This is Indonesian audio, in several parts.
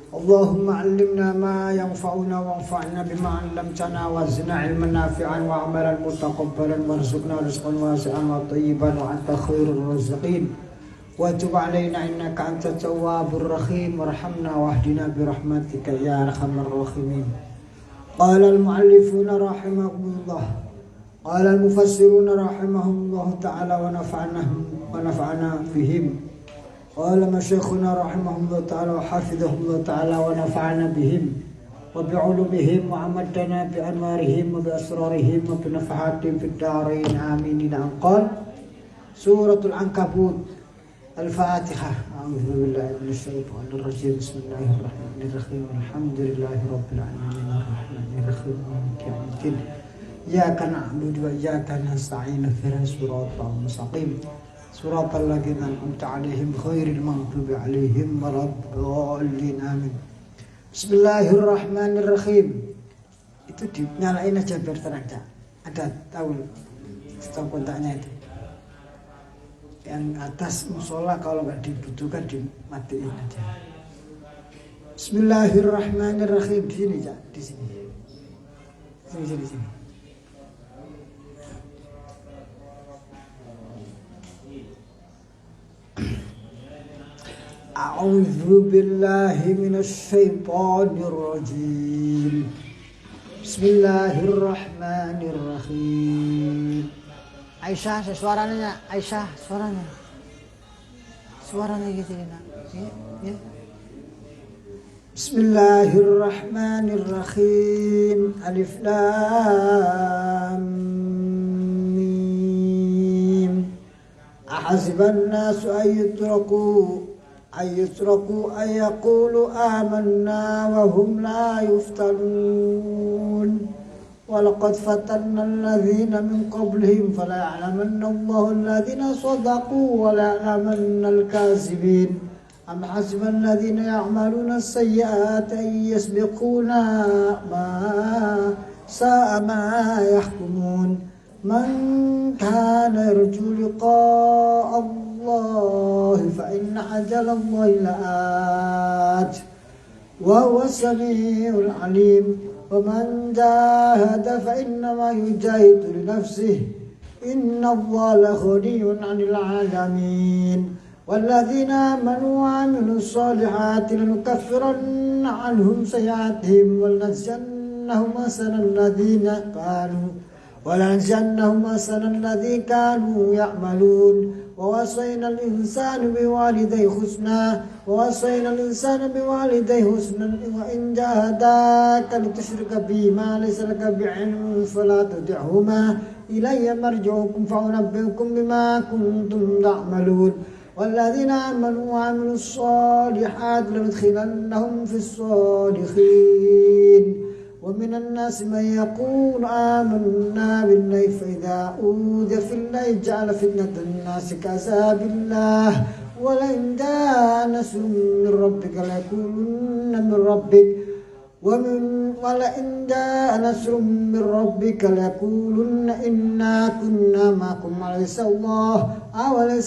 اللهم علمنا ما ينفعنا وانفعنا بما علمتنا وزدنا علما نافعا وعملا متقبلا وارزقنا رزقا واسعا وطيبا وأنت خير الرازقين وتب علينا إنك أنت التواب الرحيم وارحمنا واهدنا برحمتك يا أرحم الراحمين. قال المؤلفون رحمهم الله، قال المفسرون رحمهم الله تعالى ونفعنا بهم. قال مشايخنا رحمهم الله تعالى وحفظهم الله تعالى ونفعنا بهم وبعلومهم وأمدنا بأنوارهم وبأسرارهم وبنفحاتهم في الدارين آمين. قال سورة العنكبوت الفاتحة. أعوذ بالله من الشيطان الرجيم. بسم الله الرحمن الرحيم. الحمد لله رب العالمين الرحمن الرحيم مالك يوم الدين إياك نعبد وإياك نستعين اهدنا الصراط المستقيم صراط الذين أنعمت عليهم غير المغضوب عليهم ولا الضالين آمين. Bismillahirrahmanirrahim. Itu dinyalain aja biar terang. Ada tahu kontaknya itu. Yang atas musola kalau nggak dibutuhkan dimatiin aja. Bismillahirrahmanirrahim. Di sini ya, di sini. Sini. A'udzu billahi minasyaitonir rajim. Bismillahirrahmanirrahim. Aisyah, suaranya Aisyah, suaranya gitu nak. Ya. Bismillahirrahmanirrahim. Alif lam mim. Ahasiban nasu ayyutraku ayyaqulu amanna wa hum la yuftanun. Walaqad fatanna alladhina min qablihim fala ya'lamanna Allahu alladhina sadaqu wa la ya'lamanna al-kazibin. Am hasiba alladhina ya'maluna as-sayyi'ati an yasbiquna ma sa'a ma yahkumun. Man kana yarju liqa'a Allah fa inna ajala Allahi la'at wa huwa as-sami'ul 'alim. ومن جاهد فإنما يجاهد لنفسه إن الله لغني عن العالمين. والذين آمنوا وعملوا الصالحات لنكفرن عنهم سيئاتهم ولنجزينهم أحسن الذي كانوا يعملون. ووصينا الإنسان بوالديه حسنا وإن جاهداك لتشرك بي ما ليس لك بعلم فلا تطعهما إلي مرجعكم فأنبئكم بما كنتم تعملون. والذين آمنوا وعملوا الصالحات لندخلنهم في الصالحين. ومن الناس من يقول آمنا بالله فإذا أوذي في الله جعل فتنة الناس كعذاب الله. ولئن جاء نصر من ربك ليقولن إنا كنا معكم أوليس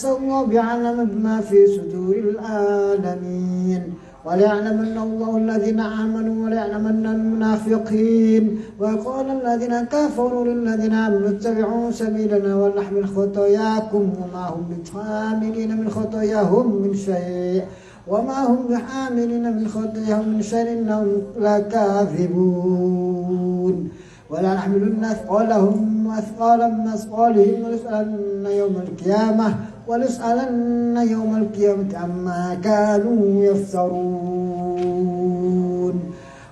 الله بيعلم بما في صدور العالمين. وليعلمن الله الذين آمنوا وليعلمن المنافقين. وقال الذين كفروا للذين آمنوا اتبعوا سبيلنا ولنحمل خطاياكم وما هم بحاملين من خطاياهم من شيء إنهم لكاذبون. ولا نحملن أثقالهم أثقالا من أثقالهم وليسألن يوم القيامة عما كانوا يفترون.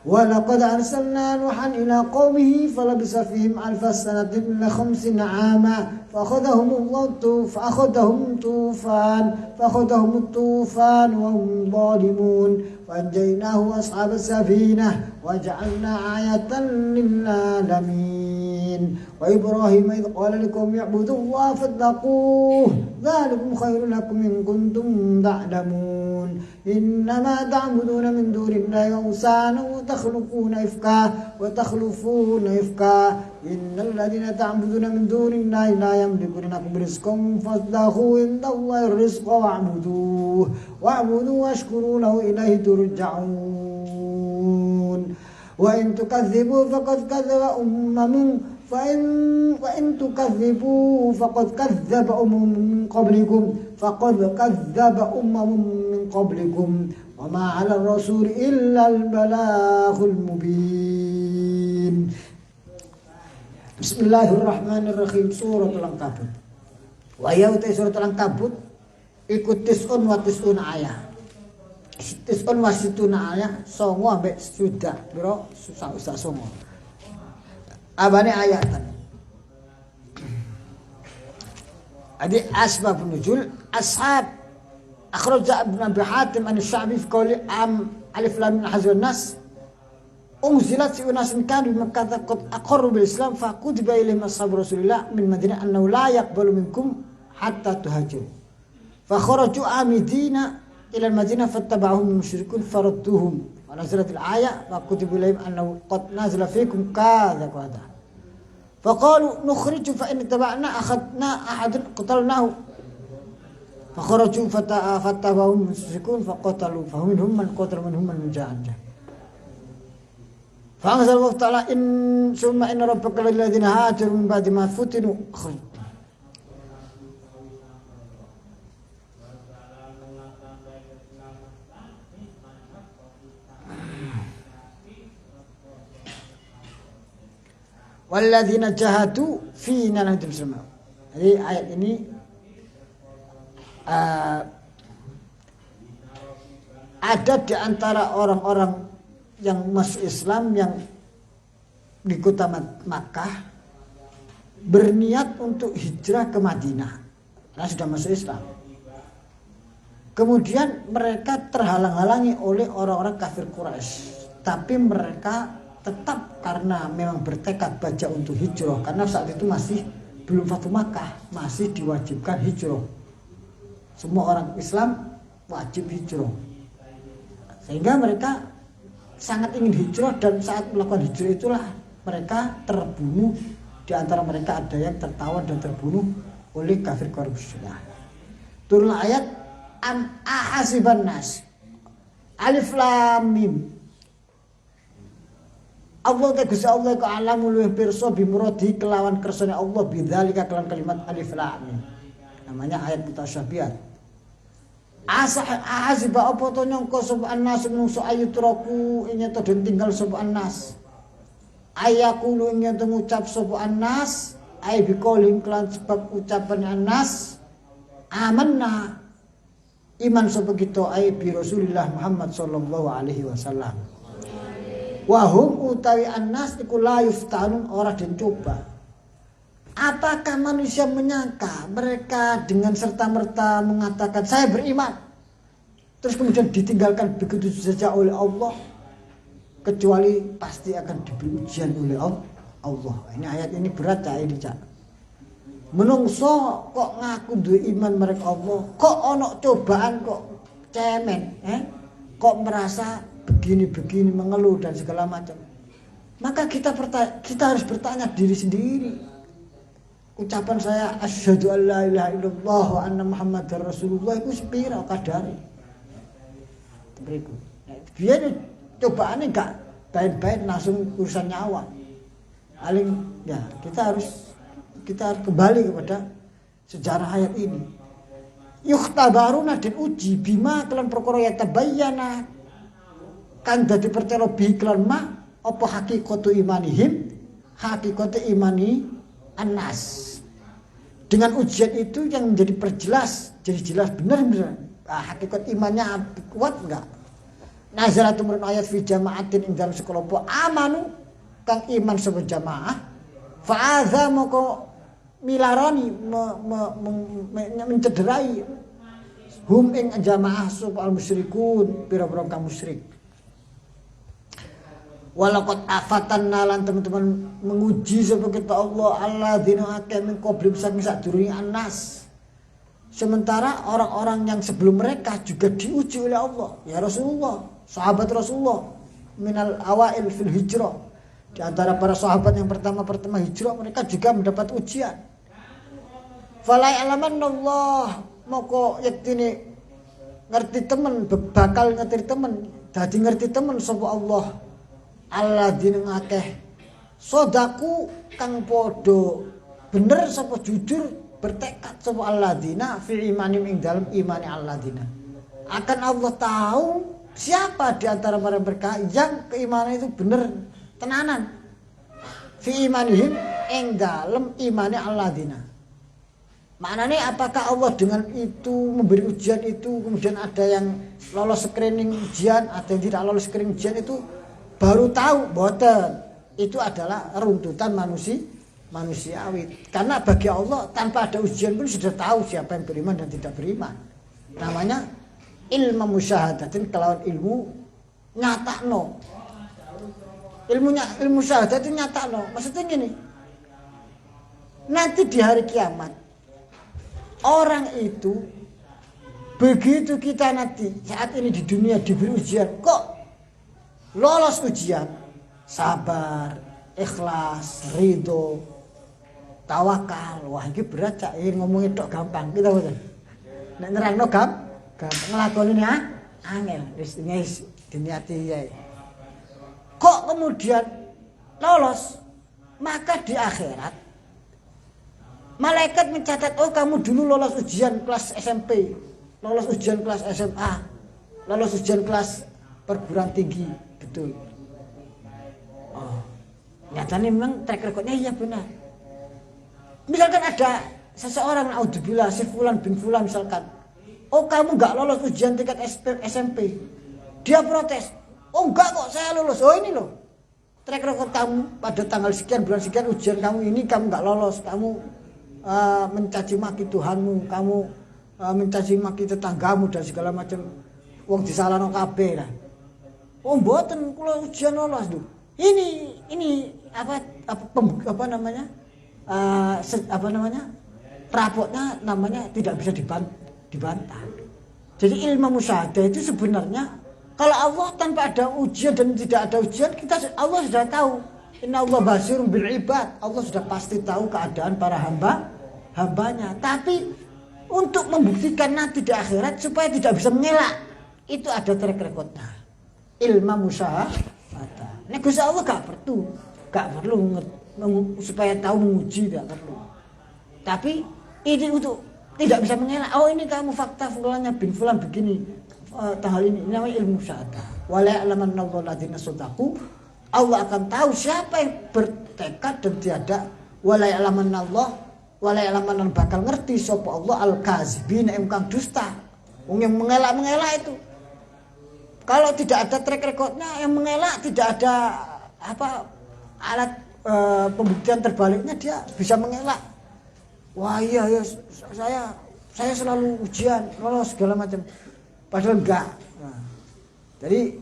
ولقد أرسلنا نوحا إلى قومه فلبث فيهم 1000 سنة إلا 50 عاما فأخذهم الطوفان وهم ظالمون. فأنجيناه وأصحاب السفينة وجعلنا آية للعالمين. وإبراهيم إذ قال لكم اعبدوا الله فاتقوه ذلكم خير لكم إن كنتم تعلمون. إنما تعبدون من دون الله أوثانا وتخلفون إفكا إن الذين تعبدون من دون الله لا يملكون لكم رزقا فاتقوا عند الله الرزق واعبدوه واشكروا له إليه ترجعون. wa in tukadzibu faqad kadzdzaba wa in tukadzibu faqad kadzdzaba min qablikum wa ma 'ala ar-rasul illa al-balaghul mubin. Bismillahirrahmanirrahim. Suratul Ankabut. Wa yautai suratul Ankabut ikut tis'un wa tis'una ayat. Tis'un wa situna ayat songo ambek sudah biro susah songo. Abane ayatan. Adi asbab nuzul ashab akhraja Ibn Abi Hatim an Sya'bi fi qouli alif lam mim hazwan nas unzilat fi unasin kanu bi Makkah qad aqarru bil Islam fa kutiba ilaihim ashab Rasulillah min Madinah annahu la yaqbalu minkum hatta tuhajiru fa kharaju amidina ila al-Madinah fattaba'ahum musyrikun faradduhum wa nazalat al-ayah wa kutiba ilaihim annahu qad nazala fikum kadza kadza fa qalu nukhriju fa in taba'na akhadna ahadan qatalnahu fa kharaju fattaba'ahum musyrikun fa qatalu fa minhum man qatala minhum man jahada fa anzal Allah ta'ala in summa inna rabbaka lil ladzina hajaru min ba'di ma futinu walladzina jahadu fina lahdum sama. Jadi ayat ini ada di antara orang-orang yang masuk Islam yang di kota Makkah berniat untuk hijrah ke Madinah. Karena sudah masuk Islam. Kemudian mereka terhalang-halangi oleh orang-orang kafir Quraisy. Tapi mereka tetap karena memang bertekad baja untuk hijrah, karena saat itu masih belum Fathu Makkah, masih diwajibkan hijrah. Semua orang Islam wajib hijrah, sehingga mereka sangat ingin hijrah, dan saat melakukan hijrah itulah mereka terbunuh. Di antara mereka ada yang tertawan dan terbunuh oleh kafir Quraisy. Turun ayat am ahasiban nas alif lam mim. Allah ta Gusti Allah ku alamu luwih pirsa bimuradi kelawan kersane Allah bidzalika kelawan kalimat alif lam mim. Namanya ayat mutasyabihat. Ahasiba apa to nyangka sapa annas menungso ayutraku ing to den tinggal sapa annas. Ayakulu ing to ngucap sapa annas ay biqaulin kelan sebab ucapan annas amanna iman sapa kita ay bi Rasulillah Muhammad sallallahu alaihi wasallam. Wahum utawi annas iku la yuftanun, ora den coba. Apakah manusia menyangka mereka dengan serta-merta mengatakan saya beriman, terus kemudian ditinggalkan begitu saja oleh Allah, kecuali pasti akan diberi ujian oleh Allah. Ini ayat ini berat cak ini cak. Menungso kok ngaku duwe iman mereka Allah, kok ono cobaan kok cemen, kok merasa begini mengeluh dan segala macam. Maka kita harus bertanya diri sendiri. Ucapan saya asyhadu an la ilaha illallah wa anna muhammadar rasulullah itu sepira kadare. Beriku. Biar cobaannya enggak baik-baik langsung urusan nyawa. Paling ya kita harus kembali kepada sejarah ayat ini. Yukhtabaruna dan uji bima kelan perkara ya tabayyana kan dadi percaya bi kelan ma apa hakikatu imanihim, hakikatu imani annas. Dengan ujian itu yang menjadi perjelas, jadi jelas benar hakikat imannya kuat enggak. Nazalat umrun ayat fi jama'atin ing dalam sekelompok amanu kang iman sapa jamaah fa'adza moko milarani mencederai hum ing jamaah sapa al musyrikun pira-pira kaum musyrik. Walaqad afatanna lan teman-teman menguji sapa kita Allah alladzina akeh min qablim saking sadurunge annas. Sementara orang-orang yang sebelum mereka juga diuji oleh Allah. Ya Rasulullah, sahabat Rasulullah minal awail fil hijrah. Di antara para sahabat yang pertama hijrah mereka juga mendapat ujian. Fala ya'lamanallah moko yaktine ngerti temen bakal ngerti temen dadi ngerti temen sapa Allah alladzina ngakeh sodaku kang podo bener sapa jujur bertekad sapa alladzina fi imanim ing dalam imani alladzina. Akan Allah tahu siapa di antara mereka yang keimanan itu bener tenanan. Fi imanihim ing dalam imani alladzina. Maknanya apakah Allah dengan itu memberi ujian itu kemudian ada yang lolos screening ujian, ada yang tidak lolos screening ujian itu baru tahu boten. Itu adalah runtutan manusiawi. Karena bagi Allah tanpa ada ujian pun sudah tahu siapa yang beriman dan tidak beriman. Namanya ilmu musyahadatin kelawan ilmu nyatakno. Ilmu syahadatin nyatakno. Maksudnya gini. Nanti di hari kiamat orang itu begitu kita nanti saat ini di dunia diberi ujian kok lolos ujian, sabar, ikhlas, ridho, tawakal. Wah ini berat cak, ini ngomongin tok gampang kita betul. Nek nerangno gampang ngelakoni angel wis diniati ya. Kok kemudian lolos, maka di akhirat malaikat mencatat, oh kamu dulu lolos ujian kelas SMP, lolos ujian kelas SMA, lolos ujian kelas perguruan tinggi, betul. Oh, nyatanya memang track recordnya iya benar. Misalkan ada seseorang, naudzubillah, si Fulan bin Fulan misalkan, oh kamu nggak lolos ujian tingkat SMP, dia protes, oh enggak kok saya lolos, oh ini loh, track record kamu pada tanggal sekian bulan sekian ujian kamu ini kamu nggak lolos, kamu mencaci maki Tuhanmu, kamu mencaci maki tetanggamu dan segala macam, wong disalahno kabeh lah. Oh mboten kula ujian lolos lho. Ini apa namanya? Rapotnya namanya tidak bisa dibantah. Jadi ilmu musyahadah itu sebenarnya kalau Allah tanpa ada ujian dan tidak ada ujian, Allah sudah tahu. Inna Allah basirun bil ibad. Allah sudah pasti tahu keadaan para hambanya. Tapi untuk membuktikan nanti di akhirat supaya tidak bisa mengelak, itu ada track recordnya. Ilmu musyahadah. Nek Gusti Allah gak perlu supaya tahu menguji, tidak perlu. Tapi ini untuk tidak bisa mengelak. Oh ini kamu fakta fulannya bin fulan begini. Hal ini namanya ilmu musyahadah. Wala ya'lamanallahu alladziina shadaqu. Allah akan tahu siapa yang bertekad dan tiada wala ya'lamanallah wala ya'laman bakal ngerti sapa Allah al-kazibin engkang dusta. Wong yang mengelak itu. Kalau tidak ada track recordnya yang mengelak, tidak ada alat pembuktian terbaliknya, dia bisa mengelak. Wah iya saya selalu ujian lolos segala macam. Padahal enggak. Nah, jadi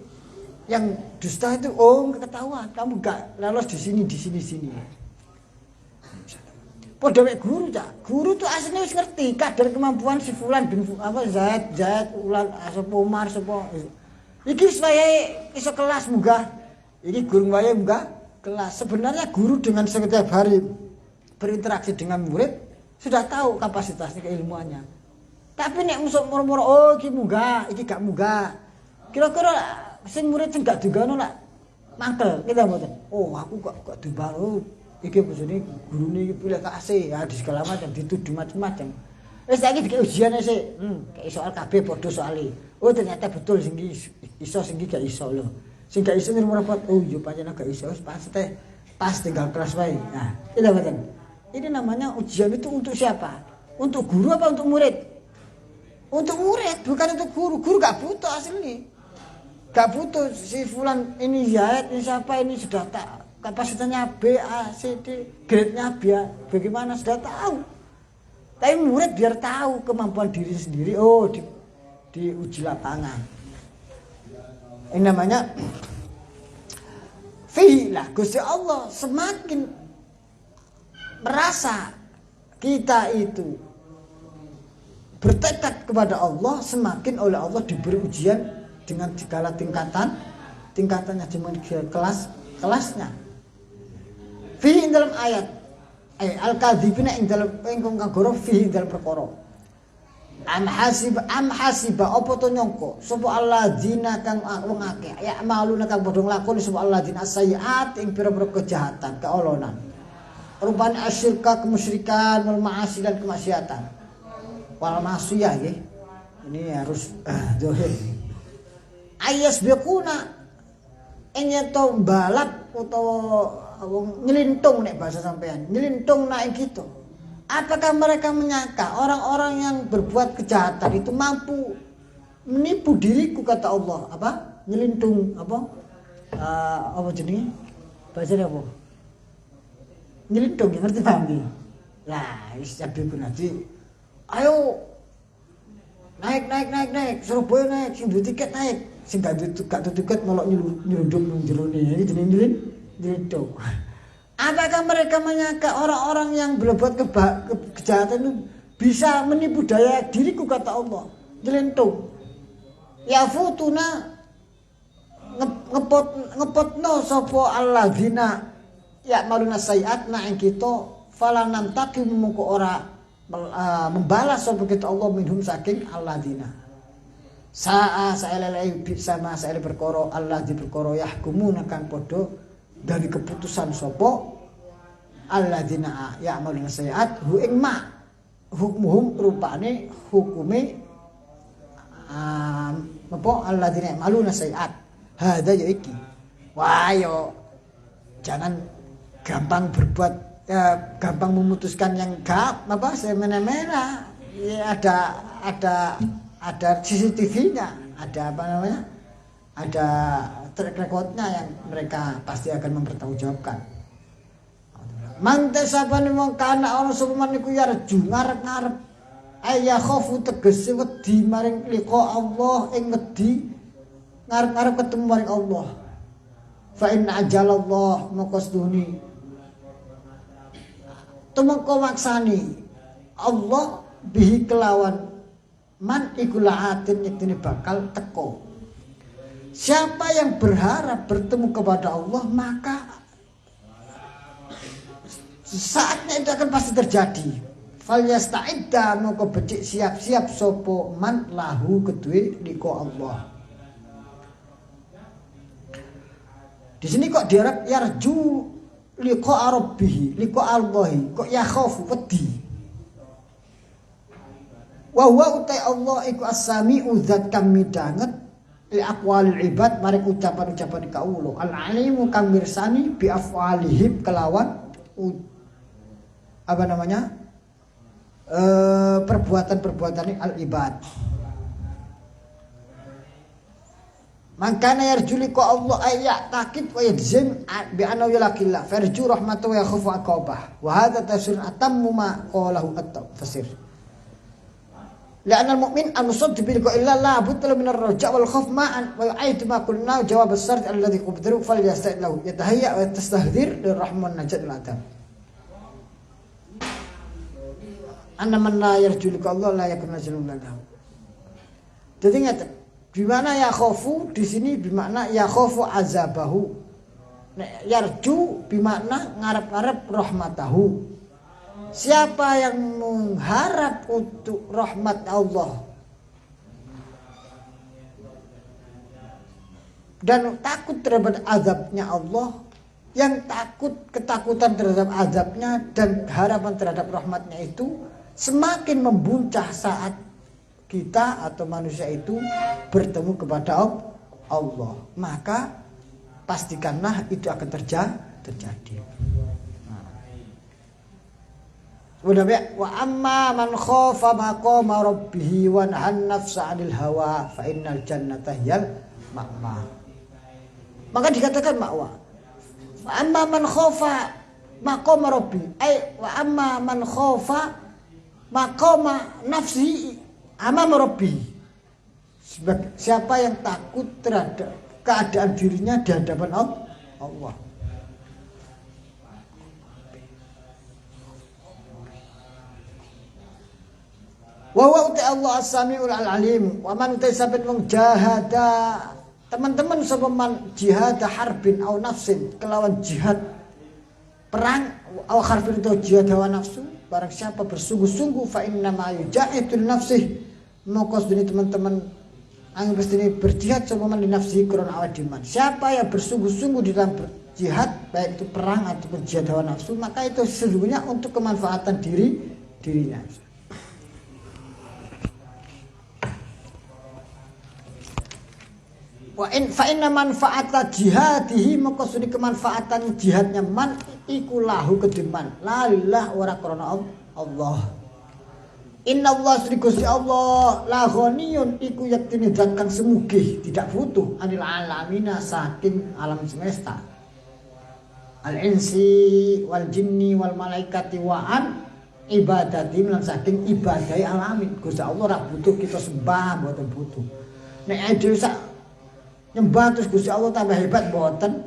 yang dusta itu ketahuan kamu enggak lolos di sini. Padha mek guru cak. Guru tuh aslinya wis ngerti kadar kemampuan si fulan bin Zaid ulan sapa Umar sapa. Iki saya iso kelas munggah. Iki guru wae munggah kelas. Sebenarnya guru dengan setiap hari berinteraksi dengan murid sudah tahu kapasitasnya keilmuannya. Tapi nek musuh moro-moro iki munggah, iki gak munggah. Kira-kira sing murid sing gak digano lak mangkel kita mboten. Oh aku kok dibaro iki bojone gurune iki pilih kasih ya di segala macam dituduh macam-macam. Wis saiki dikek ujian sik. Kayak soal kabeh padha soalé. Oh ternyata betul sing iso sing gak iso lho. Sing gak iso nirmu rapot. Oh yo pancen gak iso wis pas tinggal kelas wae. Nah, kita mboten. Ini namanya ujian itu untuk siapa? Untuk guru apa untuk murid? Untuk murid, bukan untuk guru. Guru gak butuh asli. Gak butuh si fulan ini Zaid, ini siapa ini sudah tak kapasitasnya B, A, C, D, grade-nya bagaimana sudah tahu. Tapi murid biar tahu kemampuan diri sendiri. Oh, di uji lapangan. Ini namanya filah Gusti Allah semakin merasa kita itu bertekad kepada Allah, semakin oleh Allah diberi ujian dengan segala tingkatannya dengan kelasnya. Fi dalam ayat al-kadzibina ing dalam engkang kagoro fi dalam perkara. Am hasiba apa to nyangka sapa alladzina kang wong akeh ya maluna kang padha nglakoni sapa alladzina sayiat ing pira-pira kejahatan kaolonan rupane asyirka kemusyrikan wal ma'asi dan kemaksiatan wal masiyah nggih ini harus zahir ayas biquna ing to balap utawa nyelintung nek bahasa sampean nyelintung nek gitu. Apakah mereka menyangka orang-orang yang berbuat kejahatan itu mampu menipu diriku kata Allah apa nyelintung apa jenenge bahasanya apa nyelintung ngerti paham nggih lah wis sabiku nanti ayo naik Surabaya naik sing duwe tiket naik sing gak duwe tiket malah nyelundup nang jero ne iki jenenge nyelintung. Apakah mereka menyangka orang-orang yang berbuat kejahatan itu bisa menipu daya diriku kata Allah nyelentung ya futuna ngepotno sapa alladzina ya maluna sayiat na ing kita falanam takim mungko ora membalas sapa kita Allah minhum saking alladzina saelele sama saele perkara alladzi perkara yahkumuna kang padha dari keputusan sopo alladzina ya'maluna sayiat hu ing ma hukmuhum rupane hukume apa alladzina ya'maluna sayiat hada ya iki wah yo jangan gampang berbuat gampang memutuskan yang apa semena-mena ya ada CCTV-nya ada apa namanya ada track record-nya yang mereka pasti akan mempertanggungjawabkan. Mante sapane wong kana ana sapa man iku yarju ngarep-ngarep aya khofu tegese wedi maring liqa Allah ing wedi ngarep-ngarep ketemu maring Allah. Fa inna ajalallah maqasduni. Tumangka maksani Allah bihi kelawan man iku laatin yektine bakal teko. Siapa yang berharap bertemu kepada Allah maka saatnya itu akan pasti terjadi. Fal yasta'idda moko becik siap-siap sapa man lahu kedue liqa Allah. Di sini kok diarep yarju liqa rabbih, liqa Allah, kok ya khauf wedi. Wa huwa utai Allah iku as-sami'u zat kang midanget li aqwalil ibad maring ucapan-ucapan kaulo al-alimu kang mirsani bi afwalihim kelawan apa namanya perbuatan-perbuatan al-ibad. Mangkana yarjuli ko Allah ayat takib wa yadzim bi anna yulaqillah farju rahmatu wa yakhafu aqabah wa hadha tafsir atammu ma qalahu at-tafsir. Li'anna al-mu'min al-musaddiq bi liqa illa la budda min ar-raja' wal khauf ma'an wa yu'aytu ma qulna jawab as-sart alladhi qubdiru falyasta'id lahu yatahayya wa yastahdir lirrahman najat al-adab. Anna man la yarju liqa Allah la yakun najrun lahu. Jadi ngeten, di mana ya khaufu di sini bermakna ya khaufu azabahu. Nek yarju bermakna ngarep-ngarep rahmatahu. Siapa yang mengharap untuk rahmat Allah dan takut terhadap azabnya Allah, yang ketakutan terhadap azabnya dan harapan terhadap rahmatnya itu semakin membuncah saat kita atau manusia itu bertemu kepada Allah, maka pastikanlah itu akan terjadi. Udah wa amma man khafa maqama rabbih wa nahan nafsa 'anil hawa fa innal jannata hiyal ma'wa. Maka dikatakan ma'wa. Wa amma man khafa maqama rabbih ay wa amma man khafa maqama nafsihi amama rabbih. Siapa yang takut terhadap keadaan dirinya di hadapan Allah. Wa huwa Allah as-sami'ul alim. Wa man tasabbat wong jahada teman-teman sapa man jihad harbin au nafsin kelawan jihad perang au harbin atau jihad hawa nafsu barang siapa bersungguh-sungguh fa inna ma yujahidul nafsih moko sedene teman-teman angin pestine berjihad sapa man nafsi krana awak dhewe. Siapa yang bersungguh-sungguh di dalam jihad baik itu perang ataupun jihad hawa nafsu, maka itu sesungguhnya untuk kemanfaatan dirinya. Fa inna manfaata jihadihi maka suni kemanfaatan jihadnya man iku lahu kediman la lillah ora krana Allah. Inna Allah suni Gusti Allah la ghaniyun iku yaktine zat kang semugih tidak butuh anil alamina saking alam semesta. Al insi wal jinni wal malaikati wa an ibadati lan saking ibadahi alamin. Gusti Allah ora butuh kita sembah mboten butuh. Nek dhewe sak nyembah terus Gusti Allah tambah hebat mboten.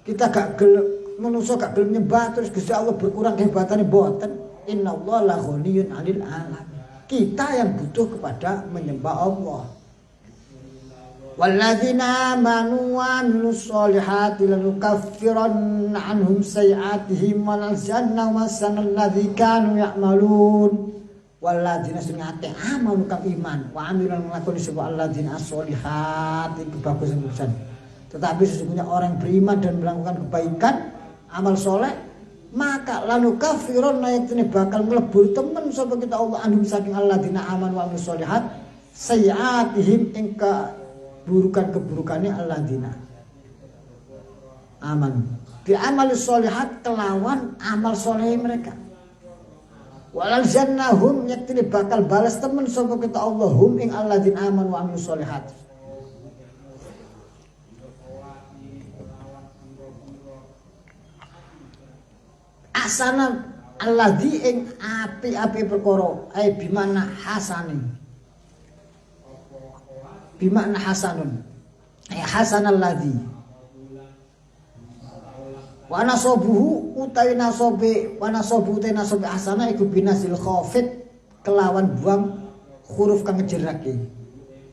Kita gak gelem manusa gak gelem nyembah terus Gusti Allah berkurang kehebatannya mboten. Innallaha la ghaniyun 'anil 'alamin. Kita yang butuh kepada menyembah Allah. Walladzina amanu wa 'amilus sholihati lanukaffiranna 'anhum sayi'atihim wa lanzannahum ahsanal ladzi kanu ya'malun. Walladzina sungate amanu kang iman wa amilan nglakoni sapa alladzina sholihat itu bagus urusan. Tetapi sesungguhnya orang beriman dan melakukan kebaikan amal soleh maka lanu kafirun ayatine bakal nglebur temen sapa kita Allah anhum saking alladzina amanu wa amilus sholihat sayiatihim ing keburukan-keburukannya alladzina aman bi amalis sholihat kelawan amal soleh mereka. Walal jannahum yaktine bakal balas temen sapa kita Allah hum ing alladzina amanu wa amilus sholihat. Asana alladzi ing api-api perkara ai bimana hasanin. Bimana hasanun. Ai hasanal ladzi. Wa nasabuhu utawi nasabe wa nasabu utawi nasabe asana iku binasil khafid kelawan buang huruf kang ngejerake.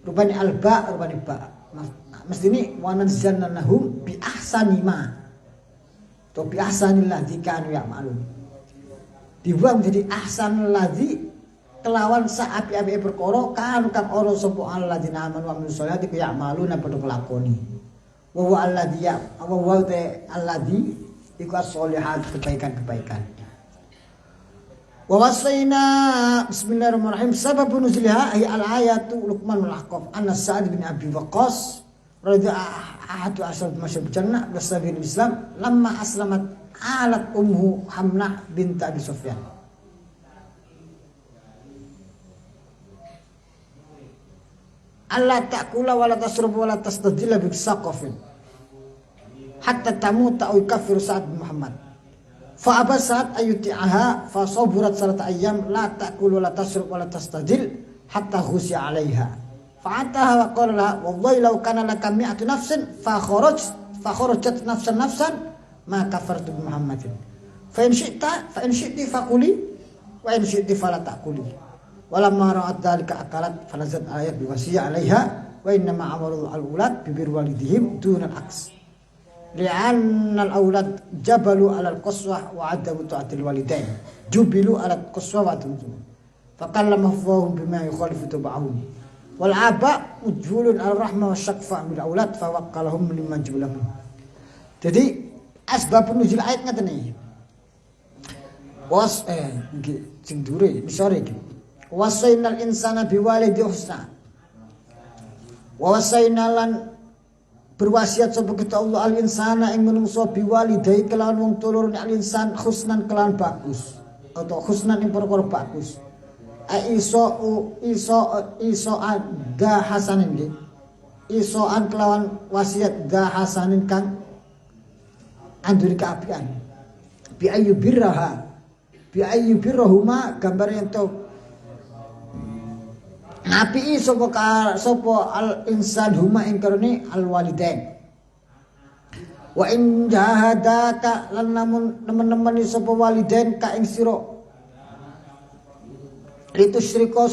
Rupane alba rupane ba. Mestine wa nanzalnahum bi ahsani ma. To bi ahsanil ladzi kanu ya'malun. Dibuang jadi ahsanul ladzi kelawan saapi-api perkara kanu kang ora sapa alladzina amanu wa amilus sholihati ya'maluna padha nglakoni. Wa huwa alladzi ya wa alladzi iku as-sholihat kebaikan-kebaikan. Wa wasaina bismillahirrahmanirrahim sababun nuzulha ay al-ayatu Luqmanul Ahqaf anna Sa'd bin Abi Waqqas radhiyallahu anhu masyhur jannah bersabir Islam lamma aslamat alat ummu Hamnah bint Abi Sufyan. Allah ta'kula wa la tasrubu wa la tastadilla bi saqafin hatta tamuta aw yukaffiru Sa'd bin Muhammad fa abasat ayuti'aha fa saburat salat ayyam la ta'kulu la tasrub wa la tastadil hatta khusya 'alaiha fa ataha wa qala laha wallahi law kana laka mi'atu nafsin fa kharajat nafsan ma kafartu bi Muhammadin fa in syi'ti faquli wa in syi'ti fala ta'kuli walamma ra'at dhalika akalat fanazat ayat bi wasiya 'alaiha wa inna ma amaru al-ulad bi bir walidihim duna al-aks li'anna al-awlad jabalu 'ala al-qaswah wa 'adamu ta'atil walidain jubilu 'ala al-qaswah wa 'adamu fakallama fahum bima yukhalifu tab'ahum wal 'aba mujbulun 'ala rahmah wa syaqfa bil awlad fa waqqalahum liman jubilahum. Jadi asbab nuzul ayat ngaten iki was nggih sing dure misore iki wasainal insana biwalidi husna wa wasaina lan berwasiat sapa kita Allah al insana ing menungso biwalidai kelawan wong tulur al insan husnan kelawan bagus atau husnan ing perkara bagus iso ada hasanin nggih isoan kelawan wasiat da hasanin kang anduri kaapian bi ayyubirrahuma gambar yang to napi sapa al insan huma ing karone al walidain wa in jahadaka lan namun teman-teman sapa walidain ka ing sira litusyrika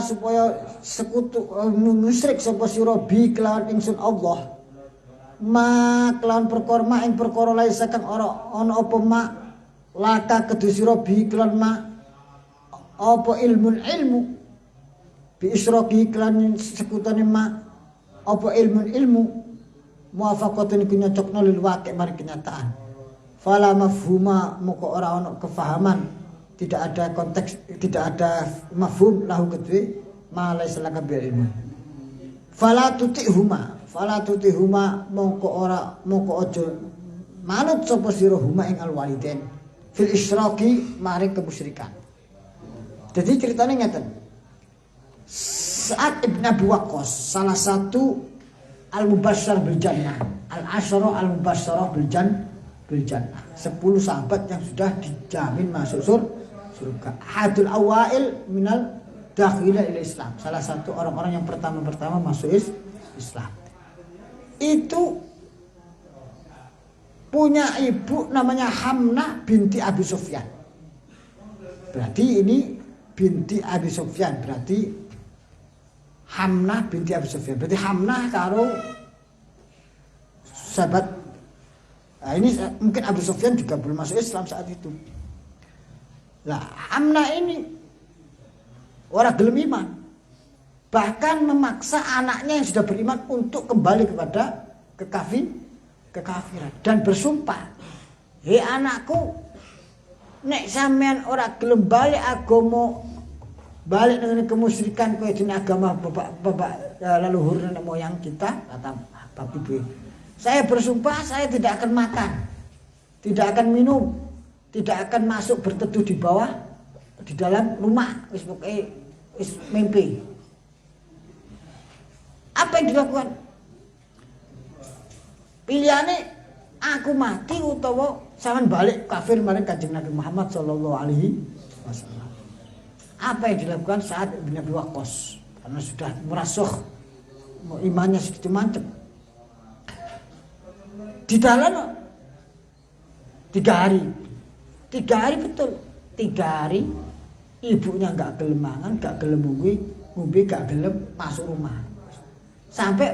supaya sekutu musyrik sapa sira bi kelawan ingsun Allah ma kelawan perkara ma ing perkara lain saking ora ana apa ma laka kedhe sira bi kelawan ma apa ilmu bi isroki kelan sekutane ma apa ilmu muwafaqatan iku nyocokno lil waqi' mari kenyataan. Fala mafhuma moko ora ono kefahaman, tidak ada konteks, tidak ada mafhum lahu kedue ma laisa laka bil ilmu. Fala tutihuma moko aja manut sapa sira huma ing alwalidain fil isyraki maring kemusyrikan. Jadi ceritanya ngeten. Sa'ad ibn Abi Waqqas salah satu al-mubasysyar bil jannah, al-asyara al-mubasysyarah bil jannah. 10 sahabat yang sudah dijamin masuk surga. Hadul awail minal dakhila ila Islam. Salah satu orang-orang yang pertama masuk Islam. Itu punya ibu namanya Hamnah binti Abi Sufyan. Berarti ini binti Abi Sufyan, berarti Hamnah binti Abi Sufyan. Berarti Hamnah karo sahabat. Nah, ini mungkin Abu Sufyan juga belum masuk Islam saat itu. Nah, Hamnah ini orang gelem iman. Bahkan memaksa anaknya yang sudah beriman untuk kembali kepada kekafiran dan bersumpah, "Hei anakku, nek sampean ora gelem balik agama, balik dengan kemusyrikan kowe dene agama bapak leluhur nenek moyang kita," kata bapak ibu. "Saya bersumpah saya tidak akan makan, tidak akan minum, tidak akan masuk berteduh di bawah di dalam rumah, wis mimpi." Apa yang dilakukan? Pilihannya aku mati utawa sampean balik kafir marang Kanjeng Nabi Muhammad sallallahu alaihi wasallam. Apa yang dilakukan saat Ibn Abi Waqqas? Karena sudah merasuh imannya segitu mantep. Di dalam 3 hari betul, 3 hari ibunya nggak gelem mangan, nggak gelem ngombe, nggak gelem masuk rumah. Sampai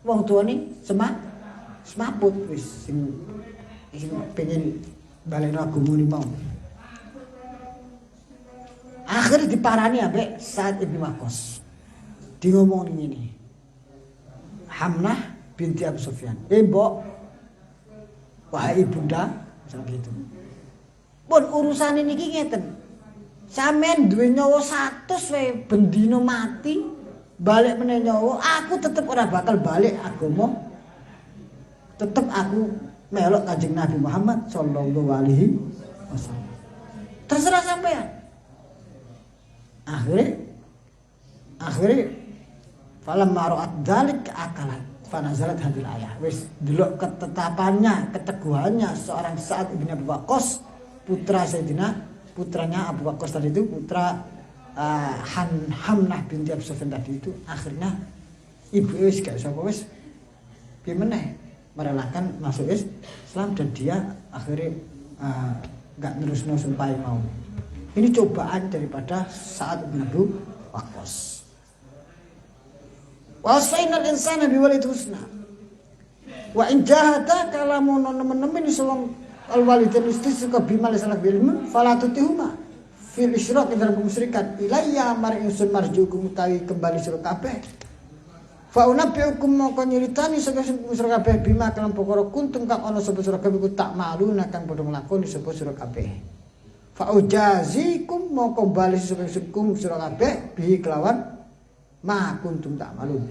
wong tuane semaput wis sing pengen baleno agama mau. Akhirnya diparani ambek Sa'ad ibn Waqqas. Di ngomong ini. Hamnah binti Abu Sufyan. Mbok, wahai ibunda, seperti itu. Pun urusan ini ngeten. Sampeyan duwe nyawa 100 wae bendino mati, balik meneh nyawa, aku tetep ora bakal balik agama. Tetep aku melok Kanjeng Nabi Muhammad sallallahu alaihi wasallam. Terserah sampean. Akhirnya falam ma'ra'at dzalik akalan fanazalat hadil ayah. Wis delok ketetapannya, keteguhannya seorang Sa'ad ibn Abi Waqqas, putranya Abu Waqqas tadi itu, putra Hamnah binti Abi Sufyan tadi itu, akhirnya ibu wis gak sapa wis piye meneh merelakan masuk Islam dan dia akhirnya gak nerusno sumpah mau. Ini cobaan daripada Sa'ad bin Abi Waqqas. Wasainal insana biwalid husna. Wa in jahata kalamun nemen-nemen iso alwalidain istisqa bima lasalak bilmu fala tutihuma fil isyrak dalam kemusyrikan ilayya mar insun marjukum utawi kembali sira kabeh. Fa unabbiukum moko nyeritani sira kabeh bima kalam perkara kuntum kang ana sapa sira kabeh ku tak maluna kang padha nglakoni sapa sira kabeh. Fa ujazikum moko bali sira kabeh bihi kelawan ma kuntum tak malun.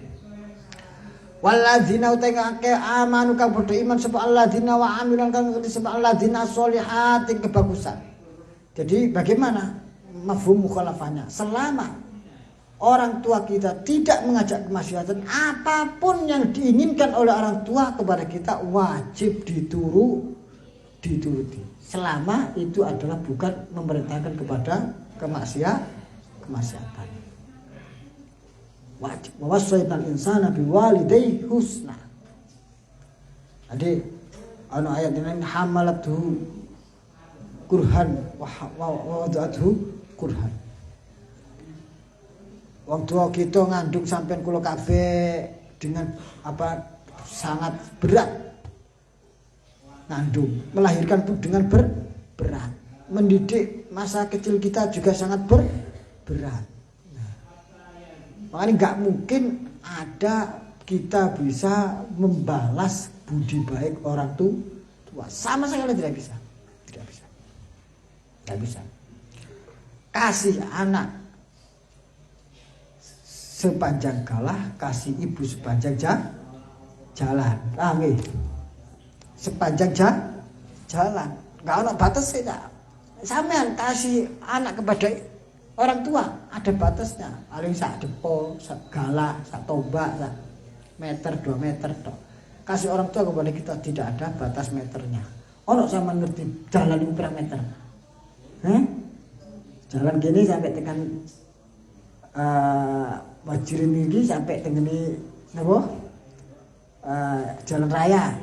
Walladzina utangake amanu kang padha iman sapa alladzina wa amilan kang ngerti sapa alladzina sholihat kebagusan. Jadi bagaimana mafhum mukhalafahnya? Selama orang tua kita tidak mengajak kemaksiatan, apapun yang diinginkan oleh orang tua kepada kita wajib dituruti. Selama itu adalah bukan memerintahkan kepada kemaksiatan. Wajib. Wawasainal insana biwalidayhi husna. Jadi ana ayat ini hamalatuhu kurhan wa wada'atuhu kurhan. Wong tua kita ngandung sampean kula kabeh dengan sangat berat. Ngandung, melahirkan pun dengan berat. Mendidik masa kecil kita juga sangat berat. Makanya nggak mungkin ada kita bisa membalas budi baik orang tua. Sama sekali tidak bisa. Tidak bisa. Tidak bisa. Kasih anak sepanjang galah, kasih ibu sepanjang jalan. Paham ya? Sepanjang jalan. Nggak ada batas tidak. Sampean kasih anak kepada orang tua ada batasnya. Paling sak depo, sak galah, sak tombak, sak meter, 2 meter toh. Kasih orang tua kepada kita tidak ada batas meternya. Ono sama ngerti jalan itu berapa meter? Jalan gini sampai tekan Majirin ini sampai dengan jalan raya.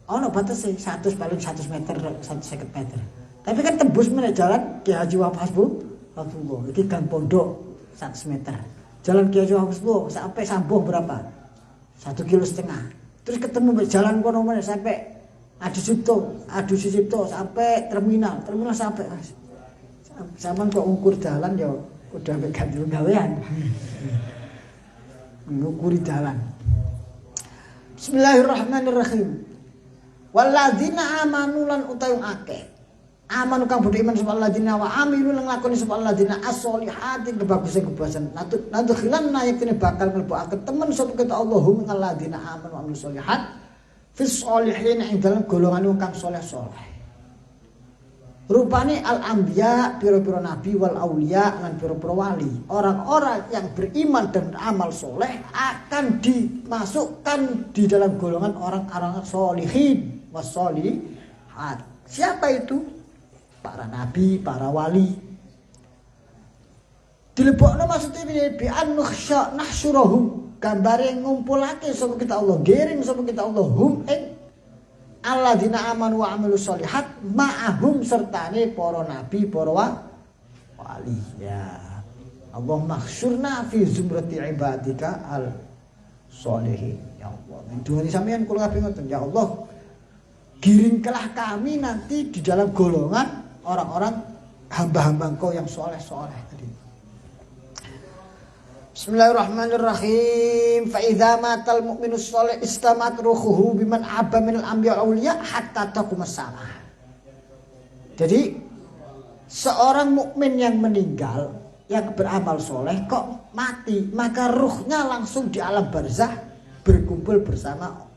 Ono batas sih 100 paling 100 meter, 150 meter. Tapi kan tembus mana jalan Ki Haji Wahab Hasbullah. Ini gang pondok 100 meter. Jalan Ki Haji Wahab Hasbullah sampai Sambuh berapa? 1,5 kilo. Terus ketemu jalan kono mana sampai Adu Sucipto sampai terminal sampai zaman kok ukur jalan ya udah ganti gawean. Ngukuri jalan. Bismillahirrahmanirrahim. Walladzina amanu lan utawi akeh. Amanu kang bodho iman sapa alladzina wa amilu lan nglakoni sapa alladzina as-solihati kebagusan. Nanti khilanna yaktine bakal mlebokake temen sapa kita Allahum alladzina amanu wa amilus solihat fis solihin ing dalem golongan wong kang saleh-saleh. Rupane al-anbiya pira-pira nabi wal auliya lan pira-pira wali. Orang-orang yang beriman dan amal soleh akan dimasukkan di dalam golongan orang-orang solihin was-solihat. Siapa itu? Para nabi, para wali. Dilebokno maksudnya bi an nahsyurahum, gambare ngumpulake sapa kita Allah, giring sapa kita Allah hum ing alladzina amanu wa amilus solihat ma'ahum sertane para nabi, para wali. Ya. Allah mahsyurna fi zumrati ibadika al solihin. Ya Allah. Duweni sampeyan kula kabeh ngoten. Ya Allah. Giringkanlah kami nanti di dalam golongan orang-orang hamba-hamba Engkau yang soleh-soleh tadi. Bismillahirrahmanirrahim. Fa idza matal mu'minus shalih istamat ruhuhu biman abba minal anbiya auliya hatta taqumas saah. Jadi seorang mukmin yang meninggal yang beramal soleh kok mati, maka ruhnya langsung di alam barzah berkumpul bersama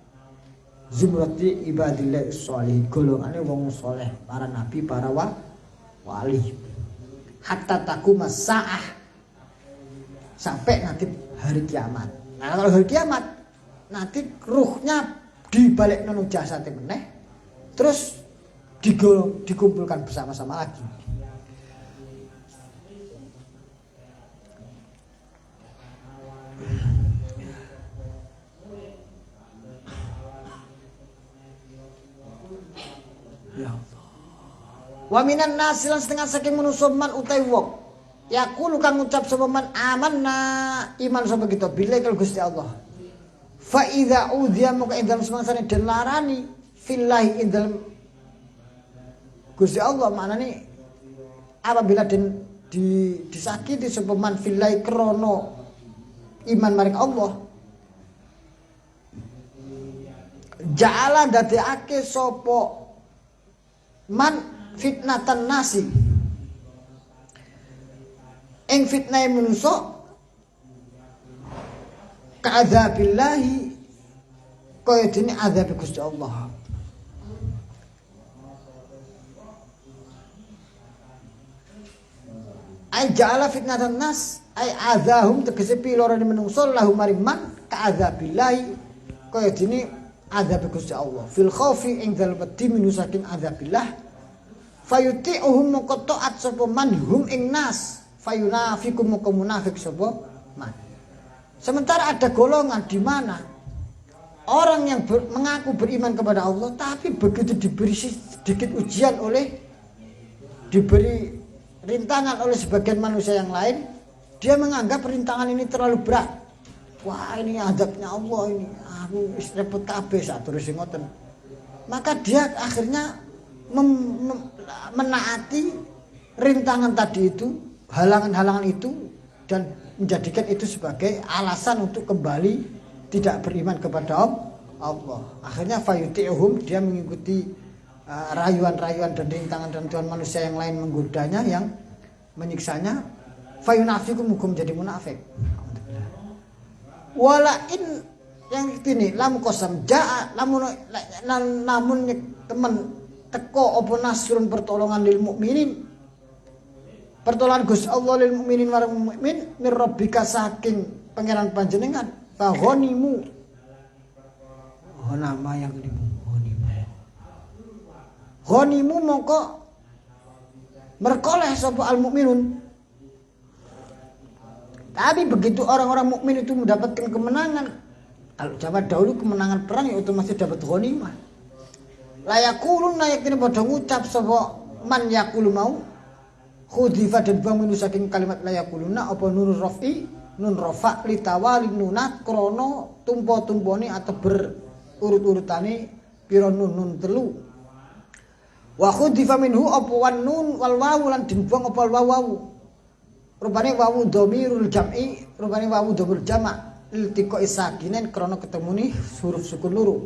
zumrati ibadillah sholih, golongane wong soleh, para nabi, para wali. Hatta taqumas saah, sampai nanti hari kiamat. Nah, kalau hari kiamat nanti ruhnya dibalik nang jasad meneh, terus dikumpulkan bersama-sama lagi. Ya Allah. Wa minan nas lan setengah saking manusa man utai wong yaqulu kang ngucap sapa man amanna iman sapa kita billahi kal Gusti Allah. Fa idza udhiya maka ing dalem semangsane den larani fillahi ing dalem Gusti Allah, maknane apabila den disakiti sapa man fillahi krana iman maring Allah, ja'ala dadekake sapa man fitnatan nasi ing fitnah manusa ka'adzabillahi kaya dene azab Gusti Allah. Ai ja'ala fitnatan nas ai azahum tegese pilorane menungso lahum maring man ka'adzabillahi kaya dene azab Gusti Allah fil khaufi ing dalem wedi minu saking azabillah fayuti'uhum moko taat sapa man hum ing nas fayunafikum moko munafik sapa man. Sementara ada golongan di mana orang yang mengaku beriman kepada Allah tapi begitu diberi sedikit ujian diberi rintangan oleh sebagian manusia yang lain, dia menganggap rintangan ini terlalu berat. Wah, ini azabnya Allah ini. Aku wis repot kabeh sak terus ngoten. Maka dia akhirnya menaati rintangan tadi itu, halangan-halangan itu dan menjadikan itu sebagai alasan untuk kembali tidak beriman kepada Allah. Akhirnya fayuti'uhum, dia mengikuti rayuan-rayuan dan rintangan-rintangan manusia yang lain menggodanya, yang menyiksanya. Fayunafikum, hukum jadi munafik. Walain yang ini lam kosam jaa namun teman teko apa nasrun pertolongan lil mukminin, pertolongan Gusti Allah lil mukminin marang mukmin mir rabbika saking pangeran panjenengan faghonimu nama yang ghonimu mongko merkoleh sapa al mukminun. Tapi begitu orang-orang mukmin itu mendapatkan kemenangan, kalau zaman dahulu kemenangan perang ya otomatis dapat ghanimah. La yaqulun yakin padha ngucap sapa man yaqulu mau khudifa dan bangun saking kalimat la yaquluna apa nun rafi nun rafa li tawalin nunat krana tumpo-tumpone atau berurut-urutane pira nun telu. Wa khudifa minhu apa wan nun wal wawu lan dibuang apa wawu. Rupane wawu dhamirul jam'i, rupane wawu dhamir jama' iltiqa'i sakinen krana ketemuni huruf sukun loro.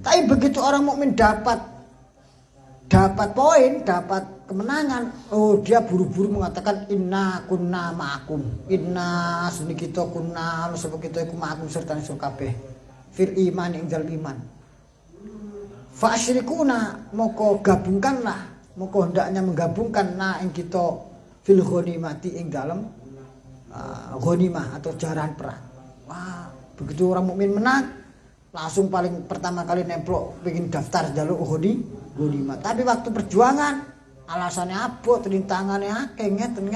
Tapi begitu orang mukmin dapat poin, dapat kemenangan, oh dia buru-buru mengatakan inna kunna ma'akum. Inna sunni kita kunna sapa kita iku ma'akum serta sira kabeh fil iman ing dalem iman. Fa asyrikuna moko gabungkanlah, moko hendaknya menggabungkan na ing kita fil ghanimati ing dalam ghanimah atau jarahan perang. Wah, begitu orang mukmin menang, langsung paling pertama kali nemplok pengen daftar jaluk ghanimah. Tapi waktu perjuangan alasannya abot, rintangannya akeh ngeten.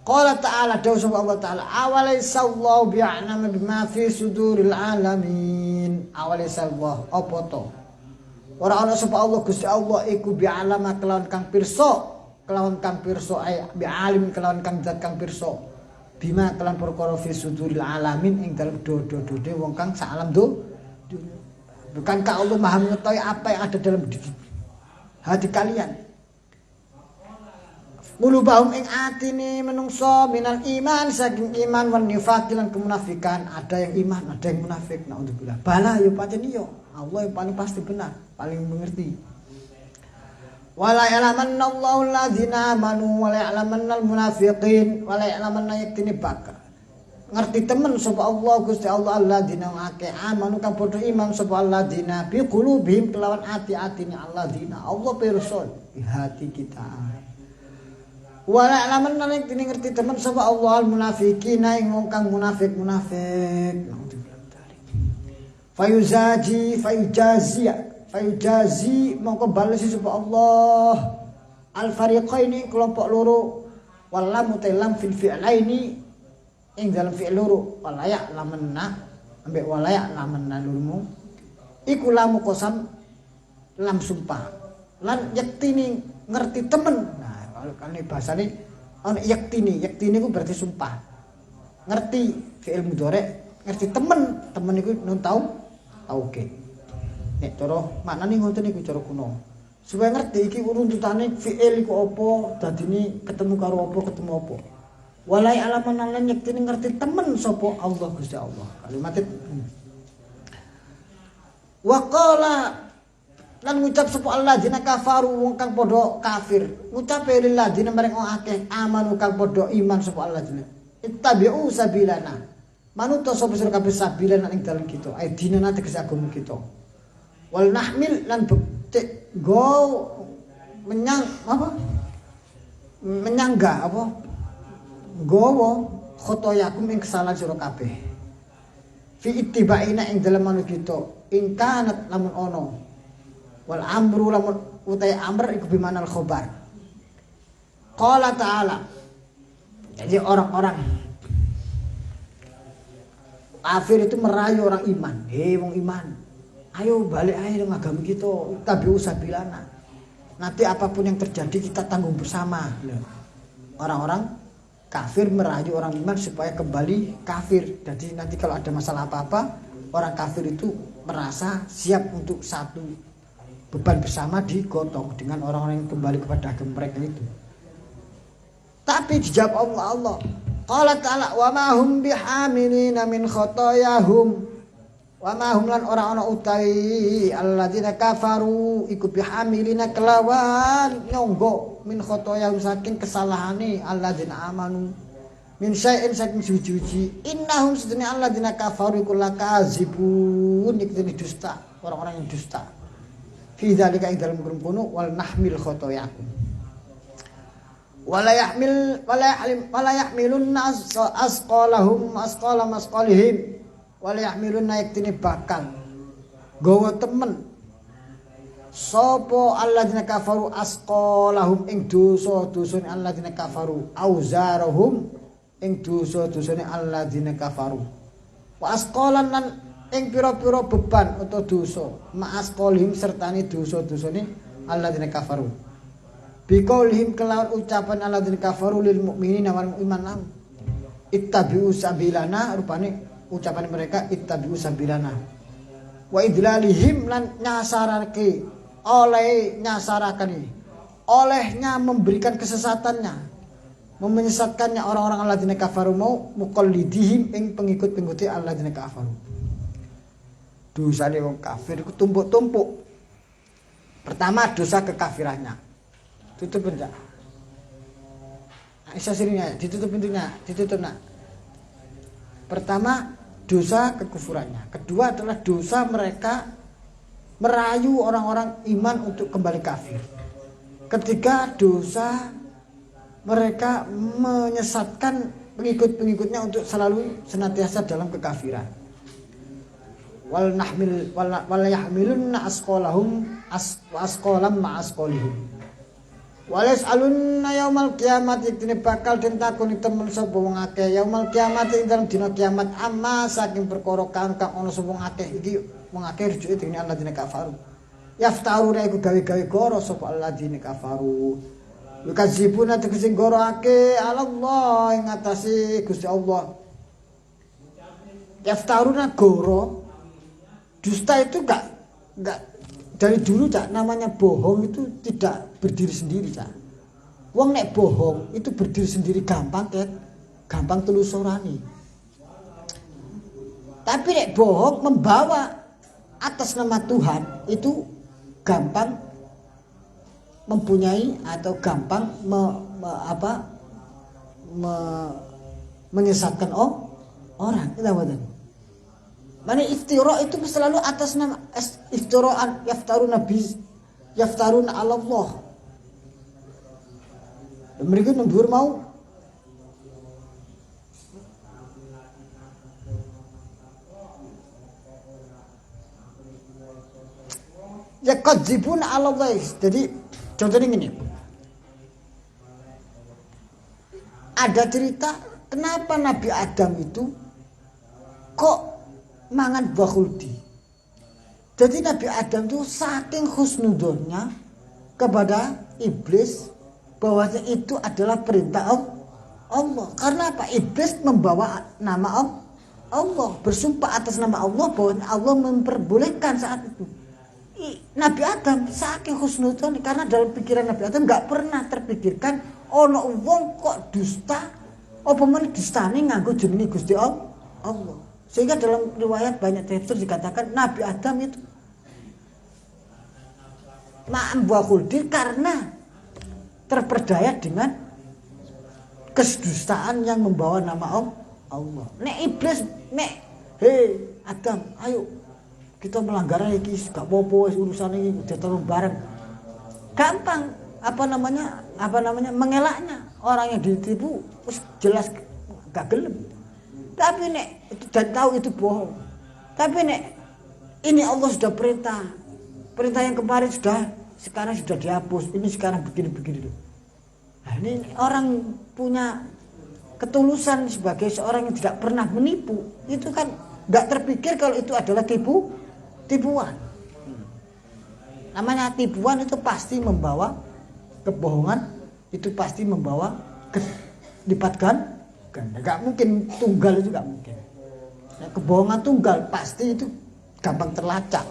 Qala ta'ala dawuh sapa Allah taala awalaysallahu bi'alama bima fi suduril alamin. Awalaysallahu apa to? Ora ana sapa Allah Gusti Allah iku bi'alama kelawan kang pirsa. Kelawan kang pirsa ay bi'alim kelawan kang zat kang pirsa bima kelawan perkara fi suduril alamin ing dalem dodo-dode wong kang sak alam bukankah Allah Maha mengetahui apa yang ada dalam hati kalian. Mulubahum ing atine menungso minal iman saking iman wan nifaq lan kemunafikan, ada yang iman ada yang munafik. Naudzubillah. Bala yo pancen yo Allah yang paling pasti benar, paling mengerti. Wala ya'lamanna Allahu alladzina amanu wala ya'lamanna al-munafiqin wala ya'lamanna yaktini baka. Ngerti temen sapa Allah Gusti Allah alladzina akeh amanu kang padha iman sapa alladzina bi qulubihim kelawan ati-atine alladzina Allah pirsa di hati kita. Wala ya'lamanna yaktini ngerti temen sapa Allah al-munafiqina ing wong kang munafik. Fayujazi mongko bales sapa Allah al fariqaini kelompok loro wala mutalam fil fi'laini ing dalam fi'il loro wala ya'lamanna ambek wala ya'lamanna lurmu iku lamu qasam lam sumpah lan yaktini ngerti temen. Nah kalau kali bahasane ana yaktini ku berarti sumpah, ngerti fi'il mudhari ngerti temen iku nun tauke. Nek cara maknane ngoten niku cara kuno. Supaya ngerti iki runtutane fi'il iku apa, dadine ketemu karo apa. Walai alaman lan yektine ngerti temen sapa Allah Gusti Allah. Kalimat wa qala lan ngucap sapa alladzina kafaru wong kang padha kafir. Ngucape lil ladzina marang akeh amanu kang padha iman sapa alladzina. Ittabi'u sabilana. Manut sapa sira kabeh sabilana ing dalem kita. Ai dinana tegese agama kita. Wal nahmil lan becik go menyangga apa gowo khotoyakum ing kesalahan sira kabeh fi ittibaina ing dalem manut kita ing kanat lamun ono wal amru lamun utai amr iku bimanal khobar. Qala ta'ala, jadi orang-orang kafir itu merayu orang iman. Wong iman, ayo balik aja dengan agama kita, tabi'u sabilana. Nanti apapun yang terjadi kita tanggung bersama. Orang-orang kafir merayu orang iman supaya kembali kafir. Jadi nanti kalau ada masalah apa-apa, orang kafir itu merasa siap untuk satu beban bersama digotong dengan orang-orang yang kembali kepada agama mereka itu. Tapi dijawab Allah. Qala ta'ala wa ma hum bihamilina min khotoyahum. Wa ma hum lan ora ana utawi alladzina kafaru iku bihamilina kelawan nyonggo min khotoyahum saking kesalahane alladzina amanu. Min syai'in saking suci-suci. Innahum sedene alladzina kafaru iku lakazibun iku dusta, orang-orang yang dusta. Fi dzalika ing dalem kono wal nahmil khotoyakum. Wala yahmilun asqalahum asqalam asqalihim wala yahmilun yaktini bakal gawa temen sapa alladzina kafaru asqalahum ing dosa-dosane alladzina kafaru auzarahum ing dosa-dosane alladzina kafaru wa asqalan lan ing pira-pira beban utawa dosa ma asqalihim sertane dosa-dosane alladzina kafaru biqaulihim kelawan ucapan alladzina kafaru lil mukminina wal mu'minat ittabi'u sabilana rupane ucapan mereka ittabi'u sabilana wa idlalihim lan nyasarake olehnya memberikan kesesatannya menyesatkannya orang-orang alladzina kafaru mau muqallidihim ing pengikut-pengikuti alladzina kafaru. Dosane wong kafir iku tumpuk-tumpuk. Pertama dosa kekafirannya. Tutup enggak? Isa sirinya ditutup pintunya, ditutup nak. Pertama dosa kekufurannya. Kedua adalah dosa mereka merayu orang-orang iman untuk kembali kafir. Ketiga dosa mereka menyesatkan pengikut-pengikutnya untuk selalu senantiasa dalam kekafiran. Wal yahmilunna asqalahum asqalam ma asqalihim. Walas alunna yaumal kiamat iktine bakal den takoni temen sapa wong akeh yaumal kiamat ing dalem dina kiamat amma saking perkara kang ana sapa wong akeh iki wong akeh rujuke dening alladzina kafaru yaftaru iku gawe-gawe goro sapa alladzina kafaru yukazibuna tegese goro akeh Allah ing atase Gusti Allah yaftaruna goro dusta itu enggak dari dulu Cak namanya bohong itu tidak berdiri sendiri Cak. Wong nek bohong itu berdiri sendiri gampang gampang telusurani. Tapi nek bohong membawa atas nama Tuhan itu gampang mempunyai atau gampang menyesatkan orang. Itu apa? Mana iftira itu selalu atas nama iftiraan yaftaruna ala Allah. Mereka nembur mau ya kadzibuna ala Allah. Jadi contohnya gini. Ada cerita kenapa Nabi Adam itu kok mangan buah khuldi. Jadi Nabi Adam itu saking husnudonnya kepada iblis bahwa itu adalah perintah Allah. Karena apa? Iblis membawa nama Allah, bersumpah atas nama Allah bahwa Allah memperbolehkan saat itu. Nabi Adam saking husnudon karena dalam pikiran Nabi Adam nggak pernah terpikirkan ono wong kok dusta apa men dustane nganggo jenenge Gusti Allah. Sehingga dalam riwayat banyak tafsir dikatakan Nabi Adam itu ma'am buah khuldi karena terperdaya dengan kedustaan yang membawa nama Allah. Nek iblis, hei Adam, ayo kita melanggar iki gak apa-apa urusan ini udah terlalu bareng. Gampang apa namanya mengelaknya. Orang yang ditipu jelas gak gelem. Tapi nek dan tahu itu bohong. Tapi nek ini Allah sudah perintah yang kemarin sekarang sudah dihapus. Ini sekarang begini. Nah, ini orang punya ketulusan sebagai seorang yang tidak pernah menipu. Itu kan nggak terpikir kalau itu adalah tipuan. Namanya tipuan itu pasti membawa kebohongan, itu pasti membawa lipat ganda. Gak mungkin tunggal itu gak mungkin. Nah, kebohongan tunggal pasti itu gampang terlacak.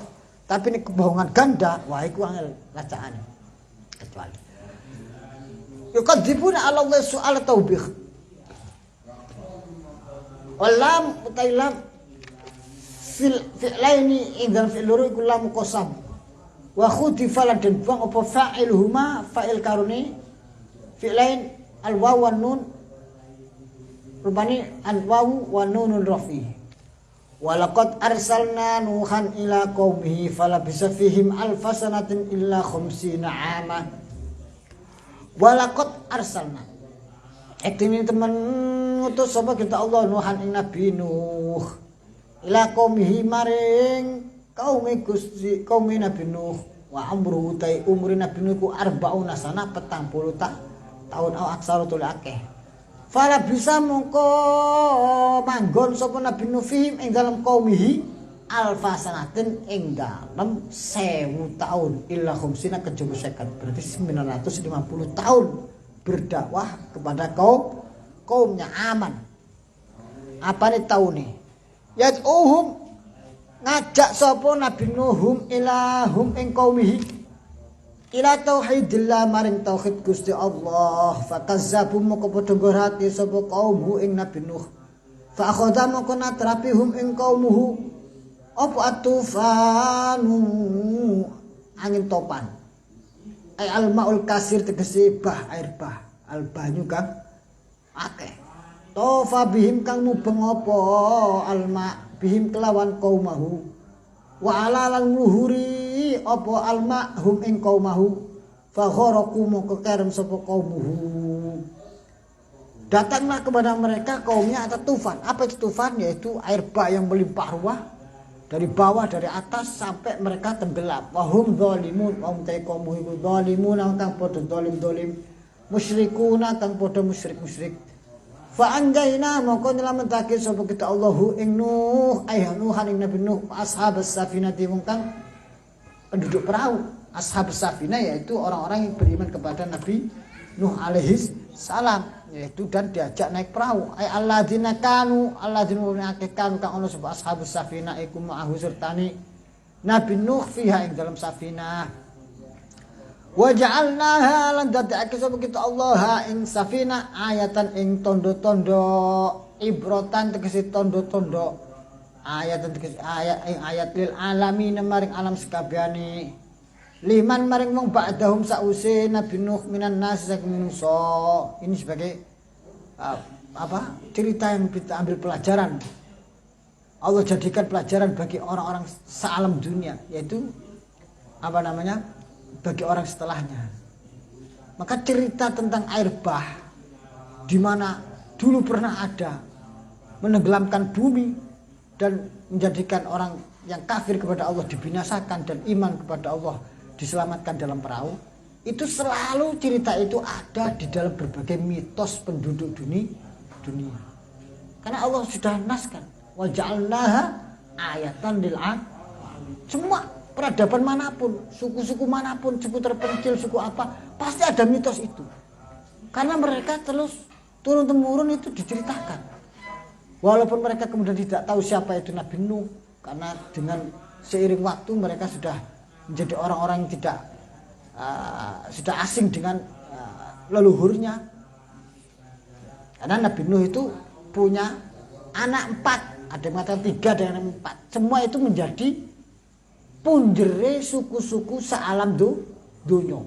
Tapi ini kebohongan ganda, wah itu angel lacakan. Kecuali. Yukadzibuna 'ala Allah su'al taubih. Walam utailam fi'laini ing dalam fi'il loro iku lam qasam. Wa khudifa lan den buang apa fa'iluhuma fa'il karone fi'lain al waw wan nun rubani al waw wa nunun rafi. Walaqad arsalna nuhan ila qaumihi falabisa fihim alfasanatin illa khamsina 'ama. Walaqad arsalna ini teman ngutus sapa kita Allah nuhan ing Nabi Nuh ila qaumihi maring kaum Gusti kaum Nabi Nuh wa amru tai umri Nabi Nuh ku 40 sana 40 tahun au aksaratul akeh. Fala bisa mongko manggon sapa Nabi Nuh fihim ing dalam qaumihi alfasanatin ing dalam 1000 tahun illa khamsina kejaba 50 berarti 950 tahun berdakwah kepada kaumnya aman. Apa nih tahu nih? Yad'uhum ngajak sapa Nabi Nuhum ilahum ing qaumihi ila tauhidillah maring tauhid Gusti Allah. Fakazzabu moko padha ngorati sapa kaumhu ing Nabi Nuh. Fa akhadha moko natrapihum ing qaumuhu apa atufanu angin topan. Ai al-maul kasir tegese bah air bah al banyu kang akeh. Tofa bihim kang mubeng apa alma bihim kelawan qaumahu wa alalan luhuri apa alma hum ing qaumahu fa gharaku moko kerem sapa qaumuhu. Datanglah kepada mereka kaumnya ada tufan. Apa itu tufan? Yaitu air bah yang melimpah ruah dari bawah dari atas sampai mereka tenggelam. Wahum zalimun wa hum taqamuhu zalimun kang padha zalim musyrikuna kang padha musyrik. Fa anjayna moko nyelametake sapa kita Allahu ing Nuh Nuhan ing Nabi Nuh ashabas safinati wong kang penduduk perahu. Ashabus safinah yaitu orang-orang yang beriman kepada Nabi Nuh alaihi salam yaitu dan diajak naik perahu. Ai alladzina kanu alladzina kanu kang ono sapa ashabus safinah iku ma'ahu sertani Nabi Nuh fiha ing dalam safinah. Wa ja'alnaha lan dadake sapa kita Allah ing safinah ayatan ing tondo-tondo ibrotan tegese tondo-tondo ayatan tegese ayat ing ayat lil alamin maring alam sekabehane liman maring wong ba'dahum sause Nabi Nuh minan nas saking manusa. Ini sebagai cerita yang kita ambil pelajaran. Allah jadikan pelajaran bagi orang-orang sealam dunia yaitu bagi orang setelahnya. Maka cerita tentang air bah di mana dulu pernah ada menenggelamkan bumi dan menjadikan orang yang kafir kepada Allah dibinasakan dan iman kepada Allah diselamatkan dalam perahu. Itu selalu cerita itu ada di dalam berbagai mitos penduduk dunia. Karena Allah sudah naskan wa ja'alnaha ayatan lil alamin. Semua peradaban manapun, suku-suku manapun, suku terpencil, suku apa, pasti ada mitos itu. Karena mereka terus turun-temurun itu diceritakan. Walaupun mereka kemudian tidak tahu siapa itu Nabi Nuh, karena dengan seiring waktu mereka sudah menjadi orang-orang yang tidak sudah asing dengan leluhurnya. Karena Nabi Nuh itu punya anak 4, ada yang mengatakan 3, ada yang 4. Semua itu menjadi punjere suku-suku sealam dunia.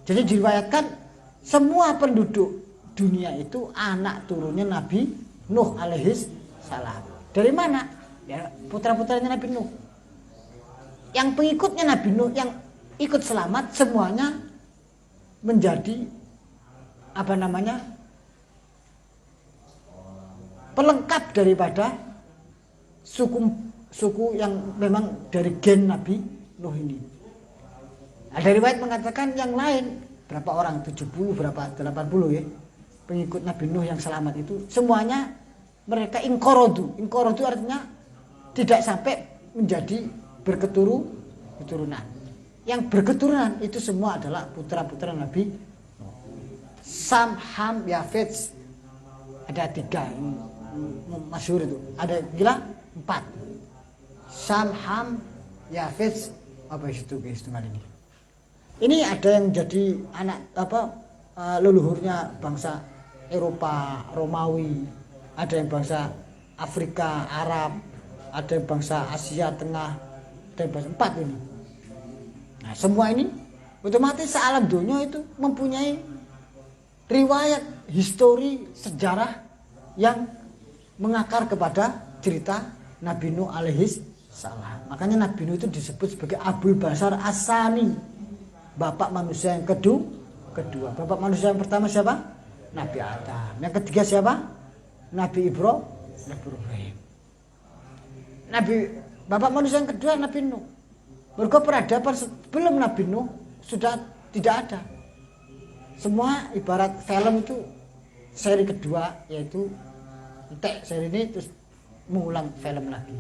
Jadi diriwayatkan semua penduduk dunia itu anak turunnya Nabi Nuh alaihi salam. Dari mana? Ya, putra-putranya Nabi Nuh. Yang pengikutnya Nabi Nuh yang ikut selamat semuanya menjadi pelengkap daripada suku yang memang dari gen Nabi Nuh ini. Ada riwayat mengatakan yang lain berapa orang 70 berapa 80 ya pengikut Nabi Nuh yang selamat itu semuanya mereka ingkorodu artinya tidak sampai menjadi berketurunan. Yang berketurunan itu semua adalah putra-putra Nabi Sam, Ham, Yafet. Ada 3 masyhur itu. Ada gila 4. Sam, Ham, Yafet, apa itu guys ini. Ini ada yang jadi anak leluhurnya bangsa Eropa, Romawi, ada yang bangsa Afrika, Arab, ada yang bangsa Asia Tengah, ada yang bangsa 4 ini. Nah, semua ini otomatis sealam dunia itu mempunyai riwayat, histori, sejarah yang mengakar kepada cerita Nabi Nuh alaihi salam. Makanya Nabi Nuh itu disebut sebagai Abul Bashar As-Sani, bapak manusia yang kedua. Bapak manusia yang pertama siapa? Nabi Adam. Yang ketiga siapa? Nabi Ibrahim. Bapak manusia yang kedua Nabi Nuh. Mergo peradaban sebelum Nabi Nuh sudah tidak ada. Semua ibarat film itu seri kedua, yaitu entek seri ini terus mengulang film lagi,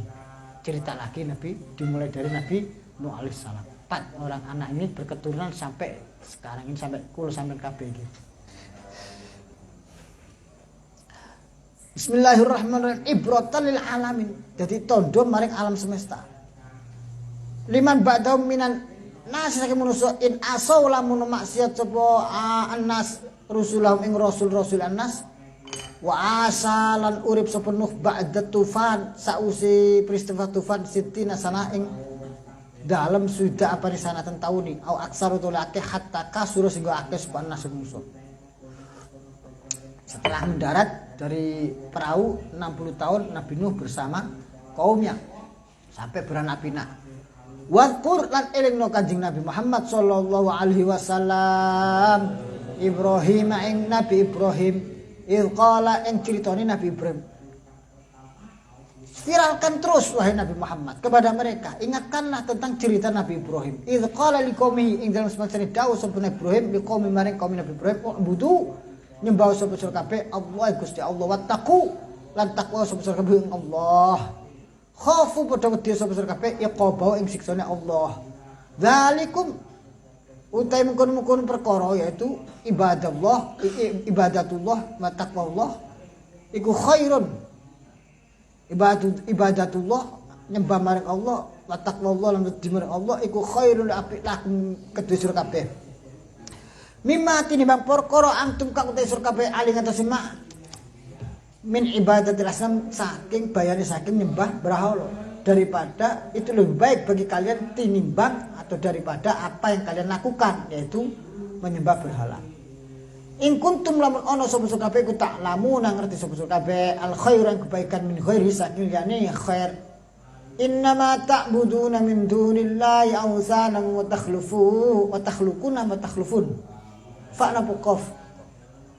cerita lagi Nabi, dimulai dari Nabi Nuh alaihissalam. 4 orang anak ini berketurunan sampai sekarang ini, sampai kul sampai kabeh gitu. Bismillahirrahmanirrahim. Ibratan lil alamin. Jadi tondo maring alam semesta. Liman ba'daum minan nas saking manusa in asaw lamun maksiat sapa annas rusulahum ing rasul annas wa asalan urip sapa Nuh ba'da tufan sausi peristiwa tufan sitina sana ing dalam sudah apa di sana tahun au aksaru tulake hatta kasuru sehingga akeh sapa annas manusa. Setelah mendarat dari perahu 60 tahun Nabi Nuh bersama kaumnya sampai beranak pinak. Wadkur lan elingno Kanjeng Nabi Muhammad sallallahu alaihi wasallam Ibrahim ing Nabi Ibrahim il qala ing critane Nabi Ibrahim. Viralkan terus wahai Nabi Muhammad kepada mereka, ingatkanlah tentang cerita Nabi Ibrahim. Il qala liqaumihi ing dalam semacam dawuh sapa Ibrahim liqaumi maring kaum Nabi Ibrahim budu nyembah sapa sira kabeh Allah Gusti Allah wattaqu lan takwa sapa sira kabeh Allah. Khafu padha wedi sapa sira kabeh iqabau ing siksane Allah. Dzalikum utai mungkon perkara yaitu ibadatullah wa taqwallah iku khairun. Ibadatullah nyembah marang Allah wa taqwallah lan wedi marang Allah iku khairun apik lakum kedue sira kabeh. Mimma tinimbang perkara antum kang utai sira kabeh ali ngatasima min ibadatil asnam saking bayane saking nyembah berhala, daripada itu lebih baik bagi kalian tinimbang atau daripada apa yang kalian lakukan yaitu menyembah berhala. In kuntum lamun ana sapa kabeh ku ta'lamu nang ngerti sapa kabeh al khair yang kebaikan min khairi saking liyane khair. Innama ta'buduna min dunillahi awsanan wa takhlufuna wa takhlufun fa'na buqaf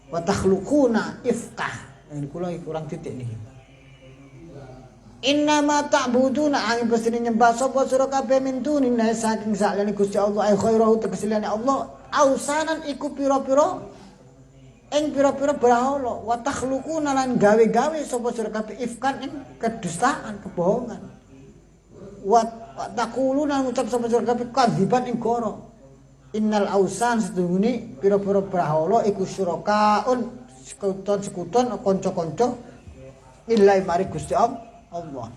wa takhluquna ifkah. Ini kurang titik nih. Innama ta'buduna angin pastine nyembah sapa sira kabeh min dunillahi saking saliyane Gusti Allah ay khairahu tegesilane Allah ausanan iku pira-pira ing pira-pira berhala wa takhluquna lan gawe-gawe sapa sira kabeh ifkan ing kedustaan kebohongan wa taquluna ngucap sapa sira kabeh kadziban ing goro. Innal ausan sedune pira-pira berhala iku syurakaun sekuton kanca-kanca ilai mari Gusti Allah.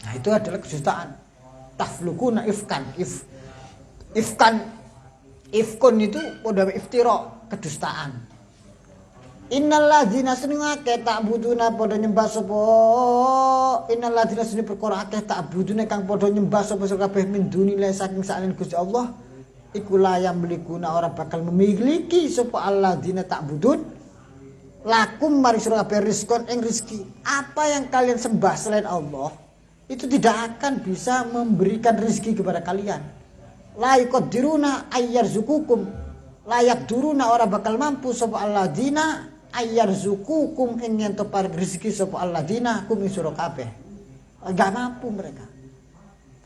Nah, itu adalah kedustaan. Taflukuna ifkan ifkun itu padha iftira, kedustaan. Innal ladzina sunngake ta'buduna padha nyembah sapa innal ladzina sunni perkara akeh ta'buduna kang padha nyembah sapa kabeh min dunillahi saking sakjane Gusti Allah iku la yang belikuna ora bakal memiliki sapa alladzina ta'budun lakum mari sira kabeh rizqon ing rezeki. Apa yang kalian sembah selain Allah itu tidak akan bisa memberikan rezeki kepada kalian. La yaqdiruna ayyarzukukum layak duruna ora bakal mampu sapa alladzina ayyarzukukum ing yen to paring rezeki sapa alladzina kum sira kabeh. Enggak mampu mereka.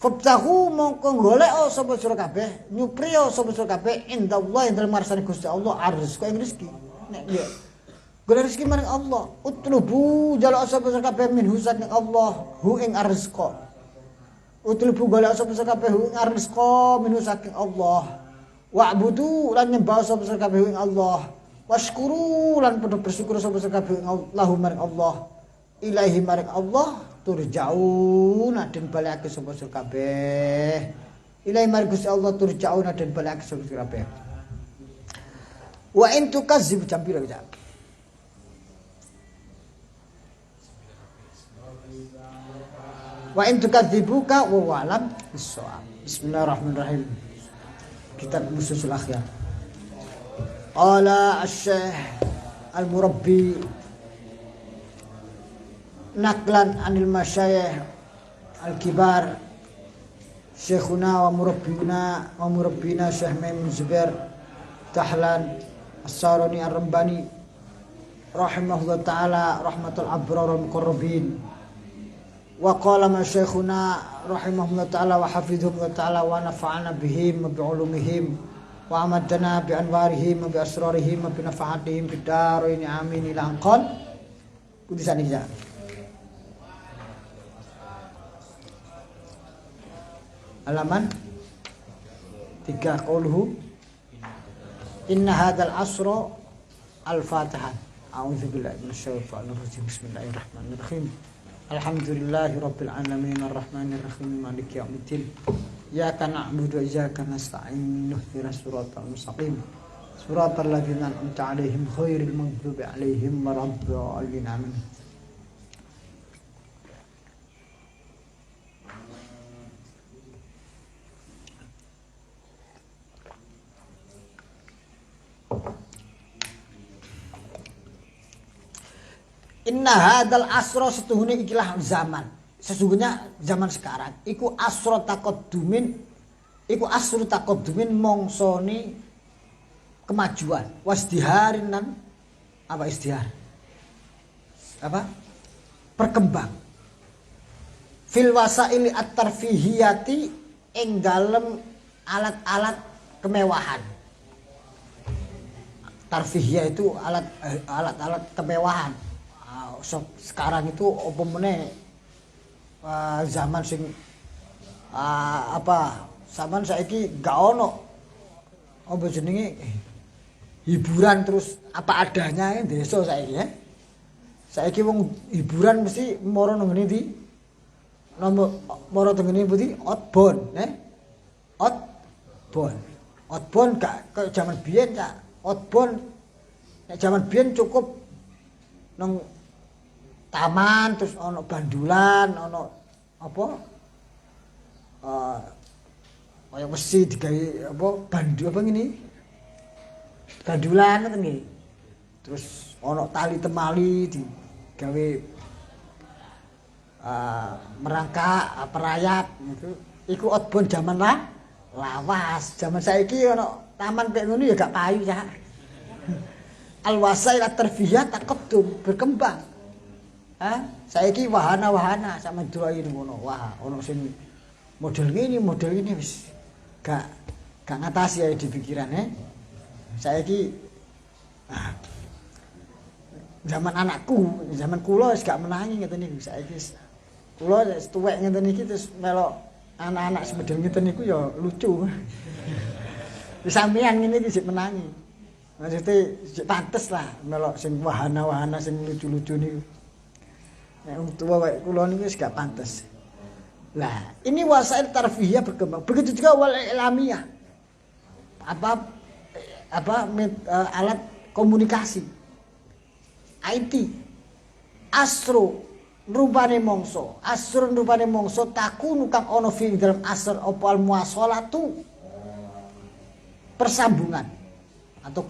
Fabtahu mongko golek sapa sira kabeh nyupriyo sapa sira kabeh indallahi dalem ngarsane Gusti Allah arrizqa ing rezeki. Nek golek rezeki maring Allah. Utlubu jaluk sapa kabeh minhu saking Allah hu ing arzqa. Utlubu golek sapa kabeh hu ing arzqa minhu saking Allah. Wa'budu lan nyembah sapa kabeh hu ing Allah. Washkuru lan padha bersyukur sapa kabeh ing Allah maring Allah. Ilaihi maring Allah turja'un den balekake sapa kabeh. Ilaihi maring Gusti Allah turja'un den balekake sapa kabeh. Wa in tukadzib jam pira iki? Wa in tukadzibuka wa alam bissawab. Bismillahirrahmanirrahim. Kitab Mususul Akhyar. Qala asy-syekh al-murabbi naklan anil masyayikh al-kibar syekhuna wa murabbina Syekh Maimun Zubair Tahlan As-Sarani Ar-Rambani rahimahullah ta'ala rahmatul abrar wal muqarrabin wa qala ma syekhuna rahimahullah ta'ala wa hafidhahullah ta'ala wa nafa'ana bihim wa bi'ulumihim wa amadana bi anwarihim wa bi asrarihim wa bi nafahatihim bid darain amin ila anqal putusan iki ya. Halaman 3 qauluhu inna hadzal asra al-fatihah a'udzubillahi minasyaitonir rajim bismillahirrahmanirrahim alhamdulillahi rabbil alamin arrahmanir rahim maliki yaumiddin iyyaka na'budu wa iyyaka nasta'in ihdinas siratal mustaqim siratal ladzina an'amta 'alaihim ghairil maghdubi 'alaihim waladdallin amin. Inna hadal asro setuhune ikilah zaman. Sesungguhnya zaman sekarang iku asro taqaddumin mongsone kemajuan wasdiharin lan apa isdihar apa berkembang fil wasaili at-tarfihiyati ing dalem alat-alat kemewahan. Tarfihiyah itu alat-alat kemewahan. Sekarang itu apa meneh zaman sing zaman saiki gak ono apa jenenge hiburan terus apa adanya desa saiki ya. Saiki wong hiburan mesti moro nang ngene ndi moro teng ngene pundi outbound outbound gak kaya zaman biyen ya outbound nek zaman biyen cukup nang taman terus ono bandulan ono apa kaya mesti digawe apa bandu apa ngene bandulan ngoten nggih terus ono tali temali digawe merangkak perayap gitu iku outbound zaman lawas zaman saiki ono taman kayak ngono ya gak payu ya al-wasail at-tarfiyah taqaddum berkembang. Saiki wahana-wahana sama doain ngono. Wah, ono sing model ngene wis gak ngatasi ae di pikiran Saiki zaman anakku, zaman kula wis gak menangi ngeten niku. Saiki kula wis tuwek ngeten iki terus melok anak-anak semedel ngeten niku ya lucu. Wis sampean ngene iki sik menangi. Maksudnya sik pantes lah melok sing wahana-wahana sing lucu-lucu niku. Nek wong tua wae kula niku wis gak pantes. Lah, ini wasail tarfihiyah berkembang. Begitu juga wal ilmiah. Alat komunikasi. IT. Asro rupane mongso. Asro rupane mongso takunu kang ana fi dalam asr apa al muwasalatu. Persambungan atau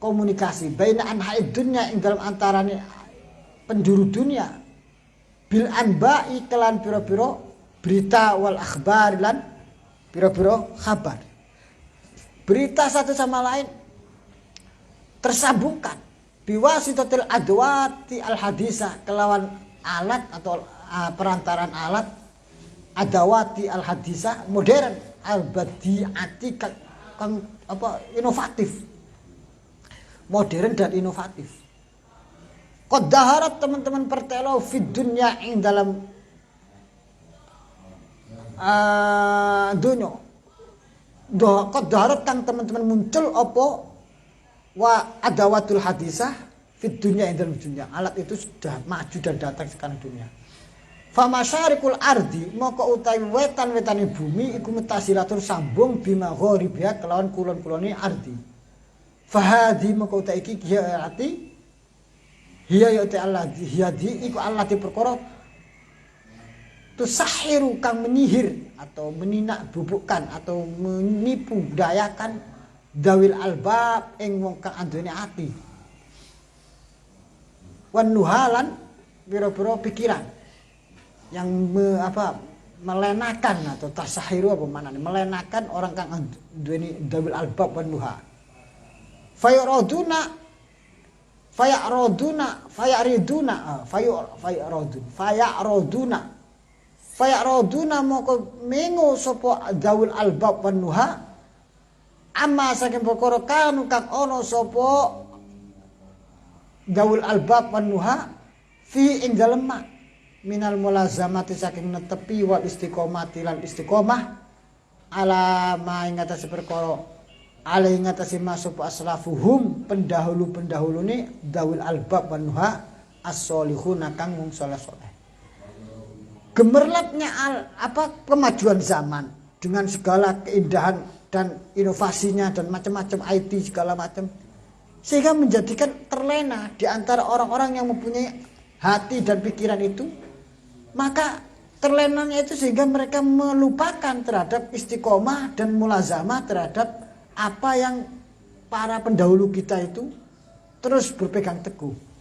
komunikasi baina anha'id dunya ing dalam antarane penjuru dunia bil anba'i kelan pira-pira berita wal akhbar lan pira-pira kabar. Berita satu sama lain tersambungkan biwasitatil adwati al hadisah kelawan alat atau perantaran alat adawati al hadisah modern al badi'ati kang inovatif. Modern dan inovatif. Qad daharat teman-teman pertelo fid dunya ing dalam dunya. Qad daharat kang teman-teman muncul apa wa adawatul hadisah fid dunya ing dalam dunya. Alat itu sudah maju dan datang sekarang dunia. Fa masyarikul ardi maka utawi wetan-wetane bumi iku mutasilatun sambung bima ghoribiha kelawan kulon-kulone ardi. Fahadi moko ta iki ati hiya ya ta Allah hiyadi iku Allah di perkara tusahiru kang menyihir atau meninak bubukkan atau menipu dayakan dawil albab ing wong kang andune ati wan nuhalan biro-biro pikiran yang melenakan atau tasahiru apa manane melenakan orang kang andune dawil albab wan nuha Fayaroduna moko mengo sapa dawil albab wan nuha amma saking perkara kanu kang ana sapa dawil albab wan nuha fi ing dalem minal mulazamati saking netepi wal istiqomati lan istiqomah ala ma ing atase perkara ala ing atase masuk aslafuhum pendahulu-pendahulune dawil albab wan nuha as-solihuna kang wong saleh-saleh. Gemerlapnya kemajuan zaman dengan segala keindahan dan inovasinya dan macam-macam IT segala macam sehingga menjadikan terlena di antara orang-orang yang mempunyai hati dan pikiran itu, maka terlenanya itu sehingga mereka melupakan terhadap istiqomah dan mulazamah terhadap apa yang para pendahulu kita itu terus berpegang teguh.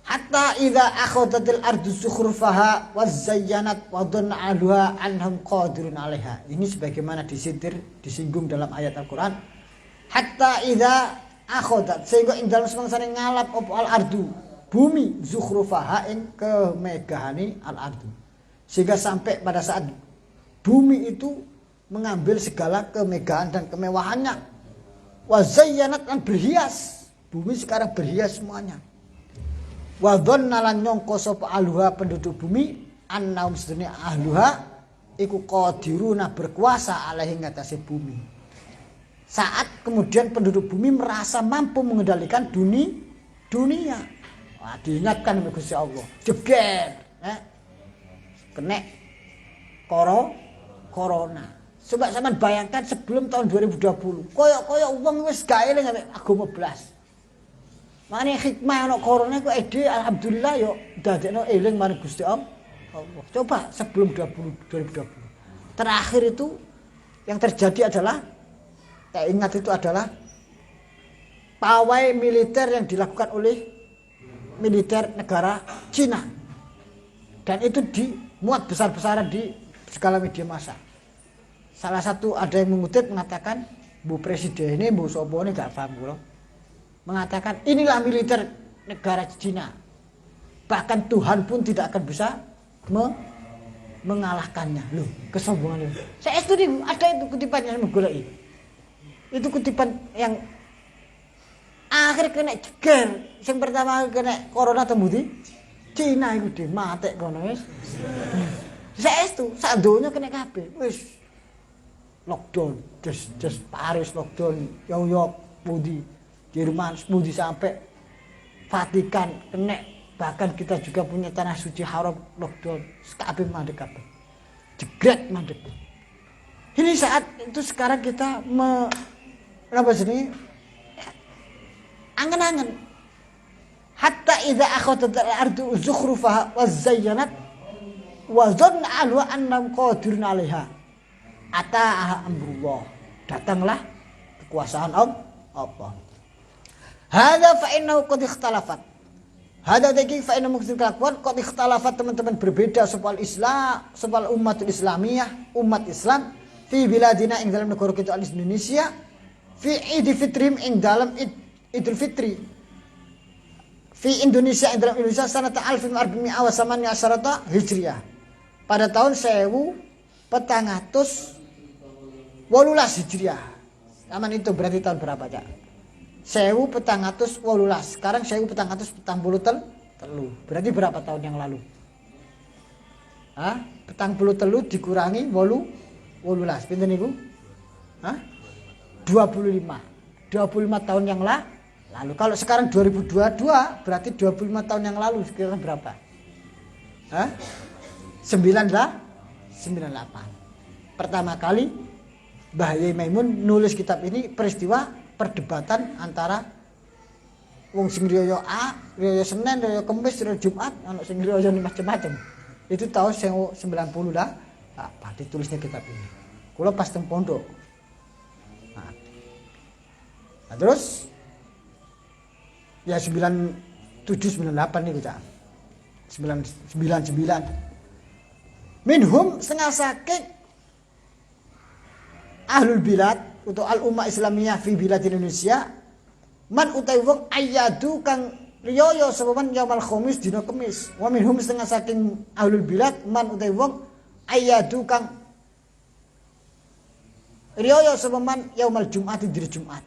Hatta idza akhadhatil ardu zukhrufaha wazayyanat wa dhanna 'aluha annahum qadirun 'alaiha. Ini sebagaimana disinggung dalam ayat Al-Qur'an. Hatta idza akhadhat sehingga ing dalem semangsane ngalap apa al ardu bumi zukhrufaha ing kemegahane al ardu. Sehingga sampai pada saat bumi itu mengambil segala kemegahan dan kemewahannya. Wazayyanat dan berhias. Bumi sekarang berhias semuanya. Wa dhanna lan nyangka sapa ahluha penduduk bumi annahum sedene ahluha iku qadiruna berkuasa alaihi ngatasi bumi. Saat kemudian penduduk bumi merasa mampu mengendalikan dunia. Wah, diingatkan oleh Gusti Allah. Jeger, kena corona. Coba sampean bayangkan sebelum tahun 2020. Koyok wong wis gak eling agama blas. Mane hikmah ana corona iku alhamdulillah yo dadekno eling marang Gusti Allah. Coba sebelum 2020. Terakhir itu yang terjadi adalah saya ingat itu adalah pawai militer yang dilakukan oleh militer negara Cina. Dan itu dimuat besar-besaran di segala media massa. Salah satu ada yang mengutip mengatakan Bu Presiden ini Bu Sopo ini gak paham kula. Mengatakan inilah militer negara Cina. Bahkan Tuhan pun tidak akan bisa mengalahkannya. Loh, kesombongan itu. Saya studi ada itu kutipannya menggoleki. Itu kutipan yang akhir kena jeger. Yang pertama kena corona tembudi Cina itu deh matek kono wis. Saya itu sak donya kena kabeh. Wis lockdown, just Paris lockdown, New York, Budi. Jerman, Budi sampai Vatikan kena, bahkan kita juga punya tanah suci haram lockdown, kabeh mandek kabeh. Jegret mandek. Ini saat itu sekarang kita angen-angen. Hatta idza akhadhat al-ardu zukhrufaha wazayyanat wa dhanna 'alwa annahum qadirun 'alaiha. Ataha amrullah. Datanglah kekuasaan Allah. Hada fa innahu qad ikhtalafat. Hada daging fa innahu kelakuan qad ikhtalafat teman-teman berbeda soal Islam, soal umatul Islamiyah, umat Islam fi biladina ing dalam negara kita Indonesia fi Idul Fitri ing dalam Idul Fitri. Fi Indonesia ing dalam Indonesia sanata 1418 Hijriah. Pada tahun 1418 Hijriah. Zaman itu berarti tahun berapa, Cak? 1418. Sekarang 1443. Berarti berapa tahun yang lalu? Hah? 43 dikurangi 18. Pinten niku? Hah? 25 tahun yang lalu. Kalau sekarang 2022 berarti 25 tahun yang lalu sekitar berapa? Hah? 98. Pertama kali Mbah Yai Maimun nulis kitab ini peristiwa perdebatan antara wong sing riyo A, riyo Senin, riyo Kamis, riyo Jumat, ana sing riyo macam-macam. Itu tahun 90 lah. Apa ditulisnya kitab ini. Kula pas teng pondok. Nah, terus ya 9798 niku Cak. 999. Minhum setengah saking ahlul bilad atau al ummah Islamiyah fi bilad Indonesia man utai wong ayadu kang riyo sapa man yaumal khamis dina Kamis. Wa minhum setengah saking ahlul bilad man utai wong ayadu kang riyo sapa man yaumal Jumat dina Jumat.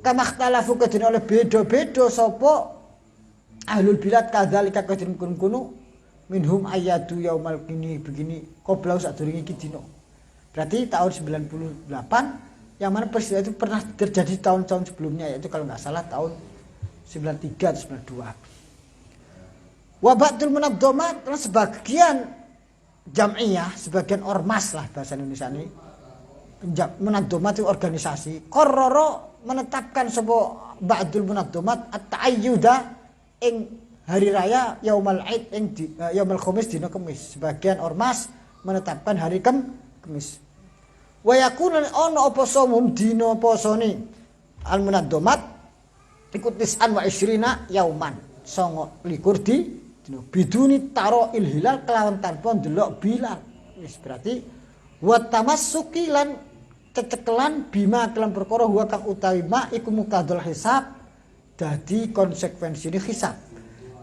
Kama ikhtalafu kadene oleh beda-beda sapa ahlul bilad kadzalika kadene kuno minhum ayadu yaumal kini begini qabla sadurunge iki dina. Berarti tahun 98 yang mana peristiwa itu pernah terjadi tahun-tahun sebelumnya, yaitu kalau nggak salah tahun 93 atau 92. Wa ba'dul munadzamat dan sebagian jam'iyah, sebagian ormas lah bahasa Indonesia ini. Munadzamat itu organisasi. Qarrara menetapkan sebuah ba'dul munadzamat at-ta'ayyuda ing hari raya Yaumul Aid ing Yaumul Khamis dina Kamis. Sebagian ormas menetapkan hari Kamis. Wa yakuna ana apa somum dina posone al munadzamat ikut 29 yauman 29 di dina biduni taro il hilal kelawan tanpa ndelok bilal. Wis berarti wa tamassuki lan cecekelan bima kelan perkara huwa kang utawi ma iku mukadul hisab dadi konsekuensine hisab.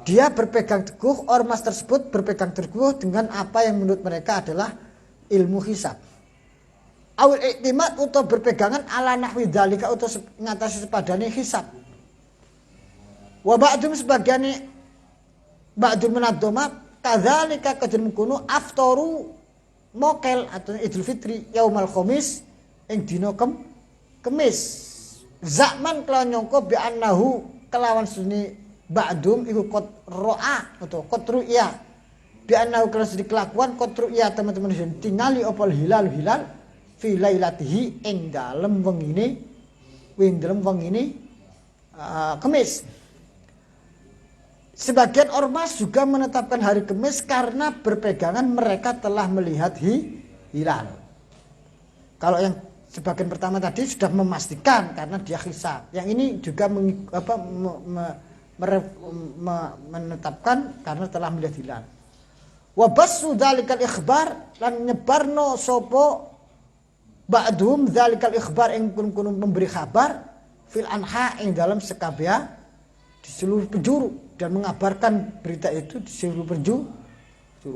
Dia berpegang teguh, ormas tersebut berpegang teguh dengan apa yang menurut mereka adalah ilmu hisab. Awil iktimat atau berpegangan ala nahwi dzalika atau ngatasi sepadane hisab. Wa ba'dum sebagiane ba'dul munadzamat kadzalika kadene kuno aftaru mokel atau Idul Fitri yaumal khamis ing dina Kamis. Zaman kelawan nyangka bi annahu kelawan suni ba'dum iku qad ra'a atau qad ru'ya. Bi annahu kelawan suni kelakuan qad ru'ya teman-teman tingali opal hilal fi lailatihi ing dalem wengine Kamis. Sebagian ormas juga menetapkan hari Kamis karena berpegangan mereka telah melihat hilal. Kalau yang sebagian pertama tadi sudah memastikan karena dia hisab. Yang ini juga menetapkan karena telah melihat hilal. Wa basu dzalikal ikhbar lan nyebarno sapa ba'dhum dzalikal ikhbar ing kun memberi kabar fil anha ing dalam sekabeh di seluruh penjuru dan mengabarkan berita itu di seluruh penjuru.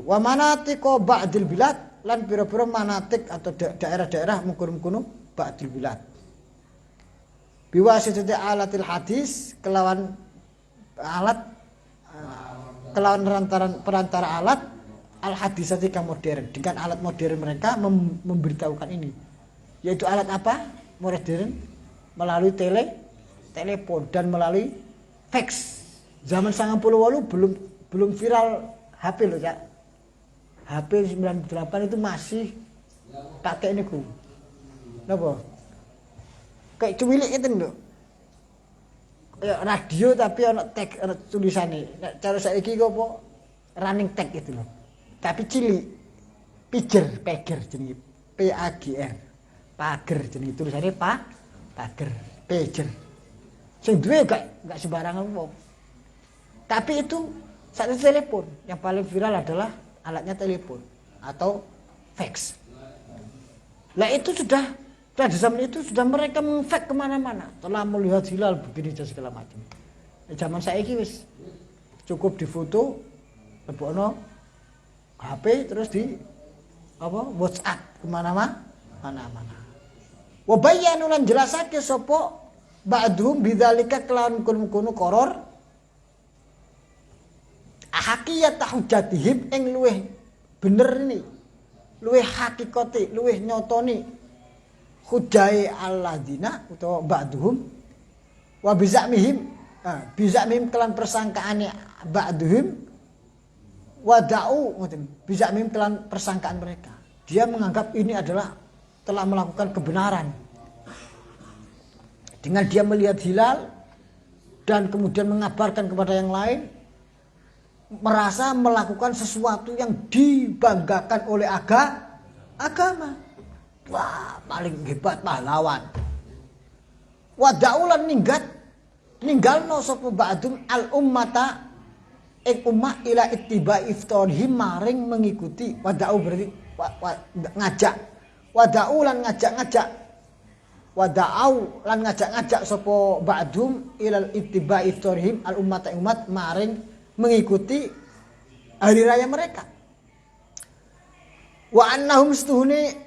Wa manatiqo ba'dil bilad lan pira-pira manatik atau daerah-daerah mengkono ba'dil bilad. Biwasitati alatil hadis kelawan perantara alat al hadisati kang modern. Dengan alat modern mereka memberitahukan ini. Yaitu alat apa? Modern melalui telepon dan melalui fax. Zaman 98 belum viral HP loh, Cak. HP 98 itu masih pakai niku. Napa? Kayak cuwilik itu lho. Kayak radio tapi ana tag ana tulisane. Nek cara saiki kok apa? Running tag itu lho. Tapi cilik. Pager jenenge PAGR. Pager jenenge tulisane pager, pager. Sing duwe gak sembarangan wong. Tapi itu satu telepon. Yang paling viral adalah alatnya telepon atau fax. Lah itu sudah pada zaman itu sudah mereka mengfax kemana-mana. Telah melihat hilal begini dan segala macam. Zaman saiki wis cukup difoto, lebokno HP terus di WhatsApp kemana-mana. Wa bayyanu lan jelasake sapa ba'dhum bidzalika kelawan kun koror hakiyat hujjatihim ing luweh bener ini luweh hakikate luweh nyotoni hujjae alladzina utawa ba'dhum wa bizamihim kelan persangkaane ba'dhum wada'u ngoten bizamihim kelan persangkaan mereka. Dia menganggap ini adalah telah melakukan kebenaran. Dengan dia melihat hilal dan kemudian mengabarkan kepada yang lain, merasa melakukan sesuatu yang dibanggakan oleh agama. Wah, paling hebat pahlawan. Wadaulan ninggalno sapa ba'dum al ummata ing ummah ila ittiba iftarihim maring mengikuti. Wadau berarti ngajak. Wadau lan ngajak-ngajak. Wadau lan ngajak-ngajak sapa ba'dum ila ittiba iftarihim al ummata umat maring mengikuti hari raya mereka. Wa annahum setuhune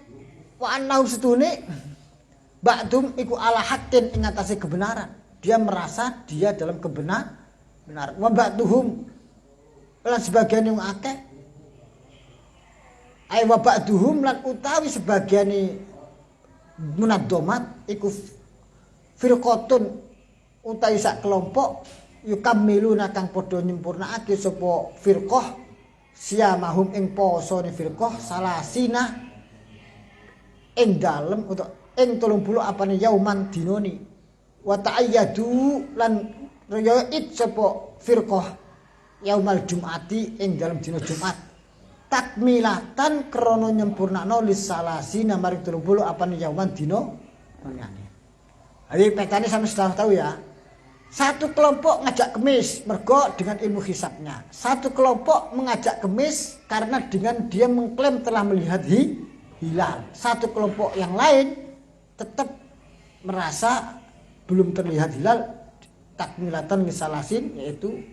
ba'dum iku ala haqqin ing atase kebenaran. Dia merasa dia dalam kebenaran. Wa ba'duhum lan sebagian yang akeh ay wa ba'duhum lan utawi sebagiane munaddomat iku firqatun utawi sak kelompok yukammiluna kang padha nyempurnakake sapa firqah siyamahum ing posone firqah salasina ing dalem utawa ing 30 apane yauman dinoni wa ta'ayyadu lan riyaid sapa firqah yaumal jum'ati ing dalem dina Jumat takmilatan krana nyempurnakno lis salasina maring 30 apane yauman dina ngene. Jadi petane sampe sudah tahu ya. Satu kelompok ngajak kemis mergo dengan ilmu hisabnya. Satu kelompok mengajak kemis karena dengan dia mengklaim telah melihat hilal. Satu kelompok yang lain tetap merasa belum terlihat hilal takmilatan misalasin yaitu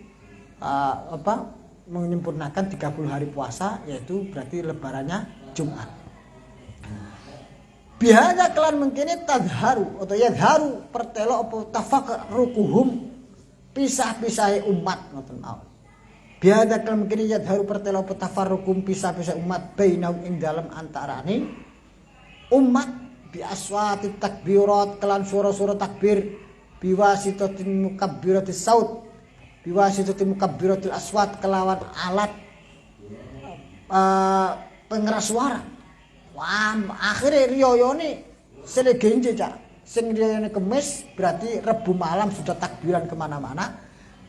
menyempurnakan 30 hari puasa yaitu berarti lebarannya Jumat. Bihada kelan mengkini tadharu atau yadharu pertelo apa tafaqrukuhum pisah-pisahe umat ngoten mawon. Bihada kelan mengkini yadharu pertelo apa tafarrukum pisah-pisah umat bainahum ing dalem antarane umat bi aswati takbirat kelan suara-suara takbir biwasitatin mukabbiratis saut biwasitatin mukabbiratil aswat kelawan alat pengeras suara. Wah, akhirnya riyoyone selegenje cak. Sing riyone kemis berarti Rebu malam sudah takbiran kemana-mana.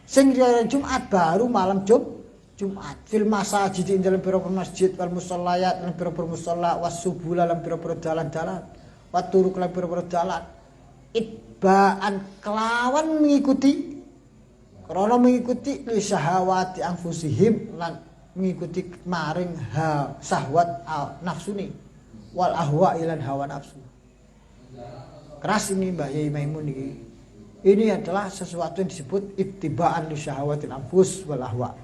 Sing riyone Jumat baru malam Jumat. Fil masajid ing dalam pira-pira masjid wal musallayat lan pira-pira musalla wasubul lan pira-pira dalan-dalan. Wa turuq lan pira-pira dalan. Itbaan kelawan mengikuti krana mengikuti li syahawati anfusihim lan mengikuti maring syahwat nafsuni. Wal ahwa ilan hawa nafsu. Keras ini Mbak Yai Maimun ini. Ini adalah sesuatu yang disebut ittiba'an li syahawatil anfus wal ahwa.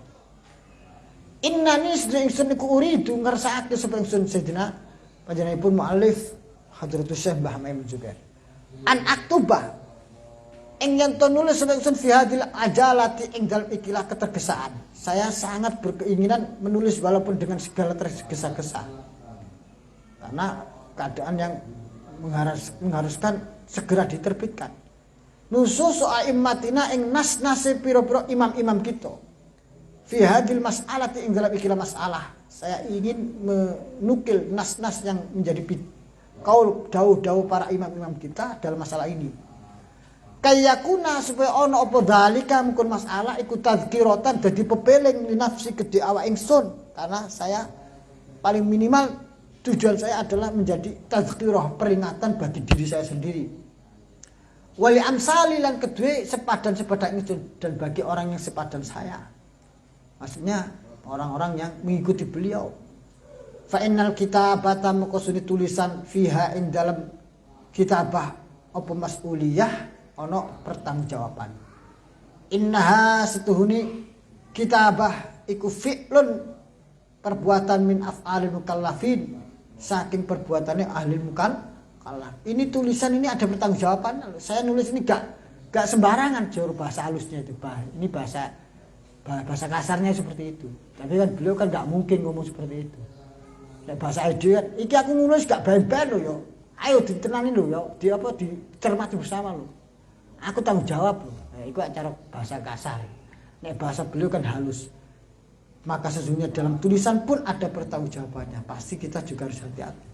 Innani sedang ingsun iku uridu ngersakake sapa ingsun Sayyidina panjenenganipun muallif Hadratus Syekh Mbah Maimun juga. An aktubah ing yen to nulis sapa ingsun fi hadil ajalati ing dalem ikilah ketergesaan. Saya sangat berkeinginan menulis walaupun dengan segala tergesa-gesa. Karena keadaan yang mengharuskan segera diterbitkan. Nusus a'immatina ing nas-nase pira-pira imam-imam kita. Fi hadil mas'alati ing dalam ikilah masalah. Saya ingin menukil nas-nas yang menjadi kaul dawuh-dawuh para imam-imam kita dalam masalah ini. Kayakuna supaya ono apa dalika mungkin masalah iku tadzkiratan dadi pepeling li nafsi kedhe awak ingsun. Karena saya paling minimal tujuan saya adalah menjadi tazkirah peringatan bagi diri saya sendiri. Wali amsali lan kedue sepadan-sepadan itu dan bagi orang yang sepadan saya. Maksudnya orang-orang yang mengikuti beliau. Fa innal kitabata maqsudi tulisan fiha ing dalam kitabah apa mas'uliyah ana pertanggungjawaban. Innaha setuhuni kitabah iku fi'lun perbuatan min af'alil mukallafin saking perbuatannya ahli mukallaf. Ini tulisan ini ada pertanggungjawaban. Saya nulis ini gak sembarangan jauh bahasa halusnya itu. Ini bahasa kasarnya seperti itu. Tapi kan beliau kan gak mungkin ngomong seperti itu. Bahasa ide kan, iki aku nulis gak ben-ben lho yo. Ayo ditenani lho yo. Dicermati bersama lho. Aku tanggung jawab lho. Iku cara bahasa kasar. Nek bahasa beliau kan halus. Maka sesungguhnya dalam tulisan pun ada pertanggungjawabannya. Pasti kita juga harus hati-hati.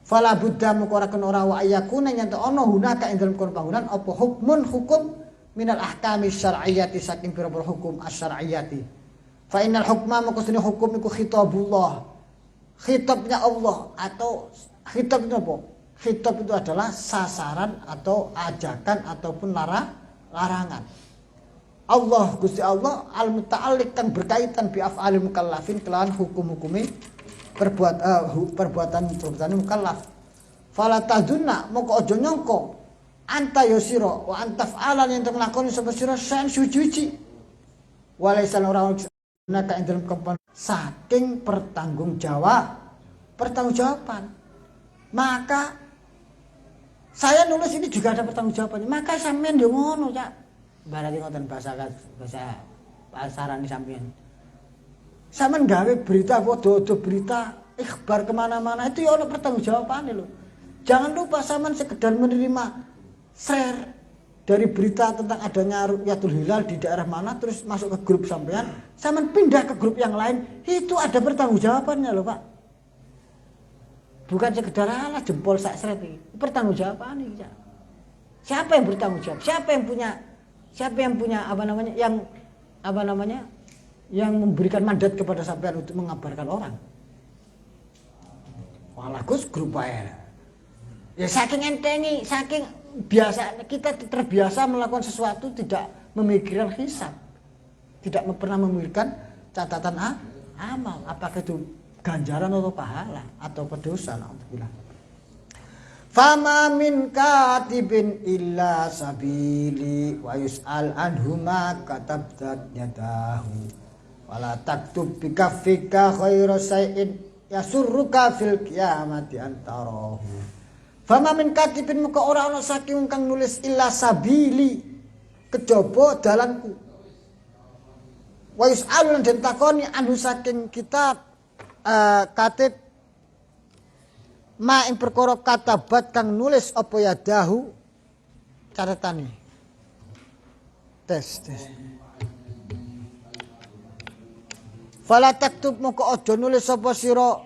Fala budda moko ora kena ora wa ayakuna yen ana hunaka ing dalem kono bangunan apa hukmun hukum minal ahkami syar'iyyati saking pira-pira hukum asy-syar'iyyati. Fa innal hukma moko sune hukum iku khitabullah. Khitabnya Allah atau khitab itu apa? Khitab itu adalah sasaran atau ajakan ataupun larangan. Allah Gusti Allah al-muta'alliq kang berkaitan bi af'alil mukallafin kelawan hukum-hukumi perbuatan mukallaf. Fala tadunna moko aja nyangka anta yusira wa antaf'alan yang nglakoni sapa sira sen suci-suci. Walaisa ora naka ing dalem saking pertanggungjawaban. Maka saya nulis ini juga ada pertanggungjawabannya. Maka sampean yo ngono, Cak. Barati ngoten bahasa pasaran sampean. Sampean gawe berita foto berita ikhbar kemana-mana itu ya ono pertanggungjawabannya loh. Jangan lupa sampean sekedar menerima share dari berita tentang adanya Rukyatul Hilal di daerah mana terus masuk ke grup sampean pindah ke grup yang lain, itu ada pertanggungjawabannya loh, Pak. Bukan sekedar alah jempol sak seret iki. Pertanggungjawaban iki, Cak. Siapa yang bertanggung jawab? Siapa yang punya yang memberikan mandat kepada sampean untuk mengabarkan orang? Walah Gus grup ae. Ya saking entengi, saking biasa kita terbiasa melakukan sesuatu tidak memikirkan hisab. Tidak pernah memikirkan catatan amal, apakah itu ganjaran atau pahala atau dosa. Alhamdulillah. Fama min katibin illa sabili wa yus'al anhuma katabtat yadahu wala taktub bikaffika khairu syai'in yasurruka fil qiyamati antarahu. Fama min katibin muka ora ana saking kang nulis illa sabili kejaba dalanku. Wa yus'al lan den takoni anhu saking kitab katib ma ing perkara katabat kang nulis apa ya dahu catetane tes fala taktub moko aja nulis apa sira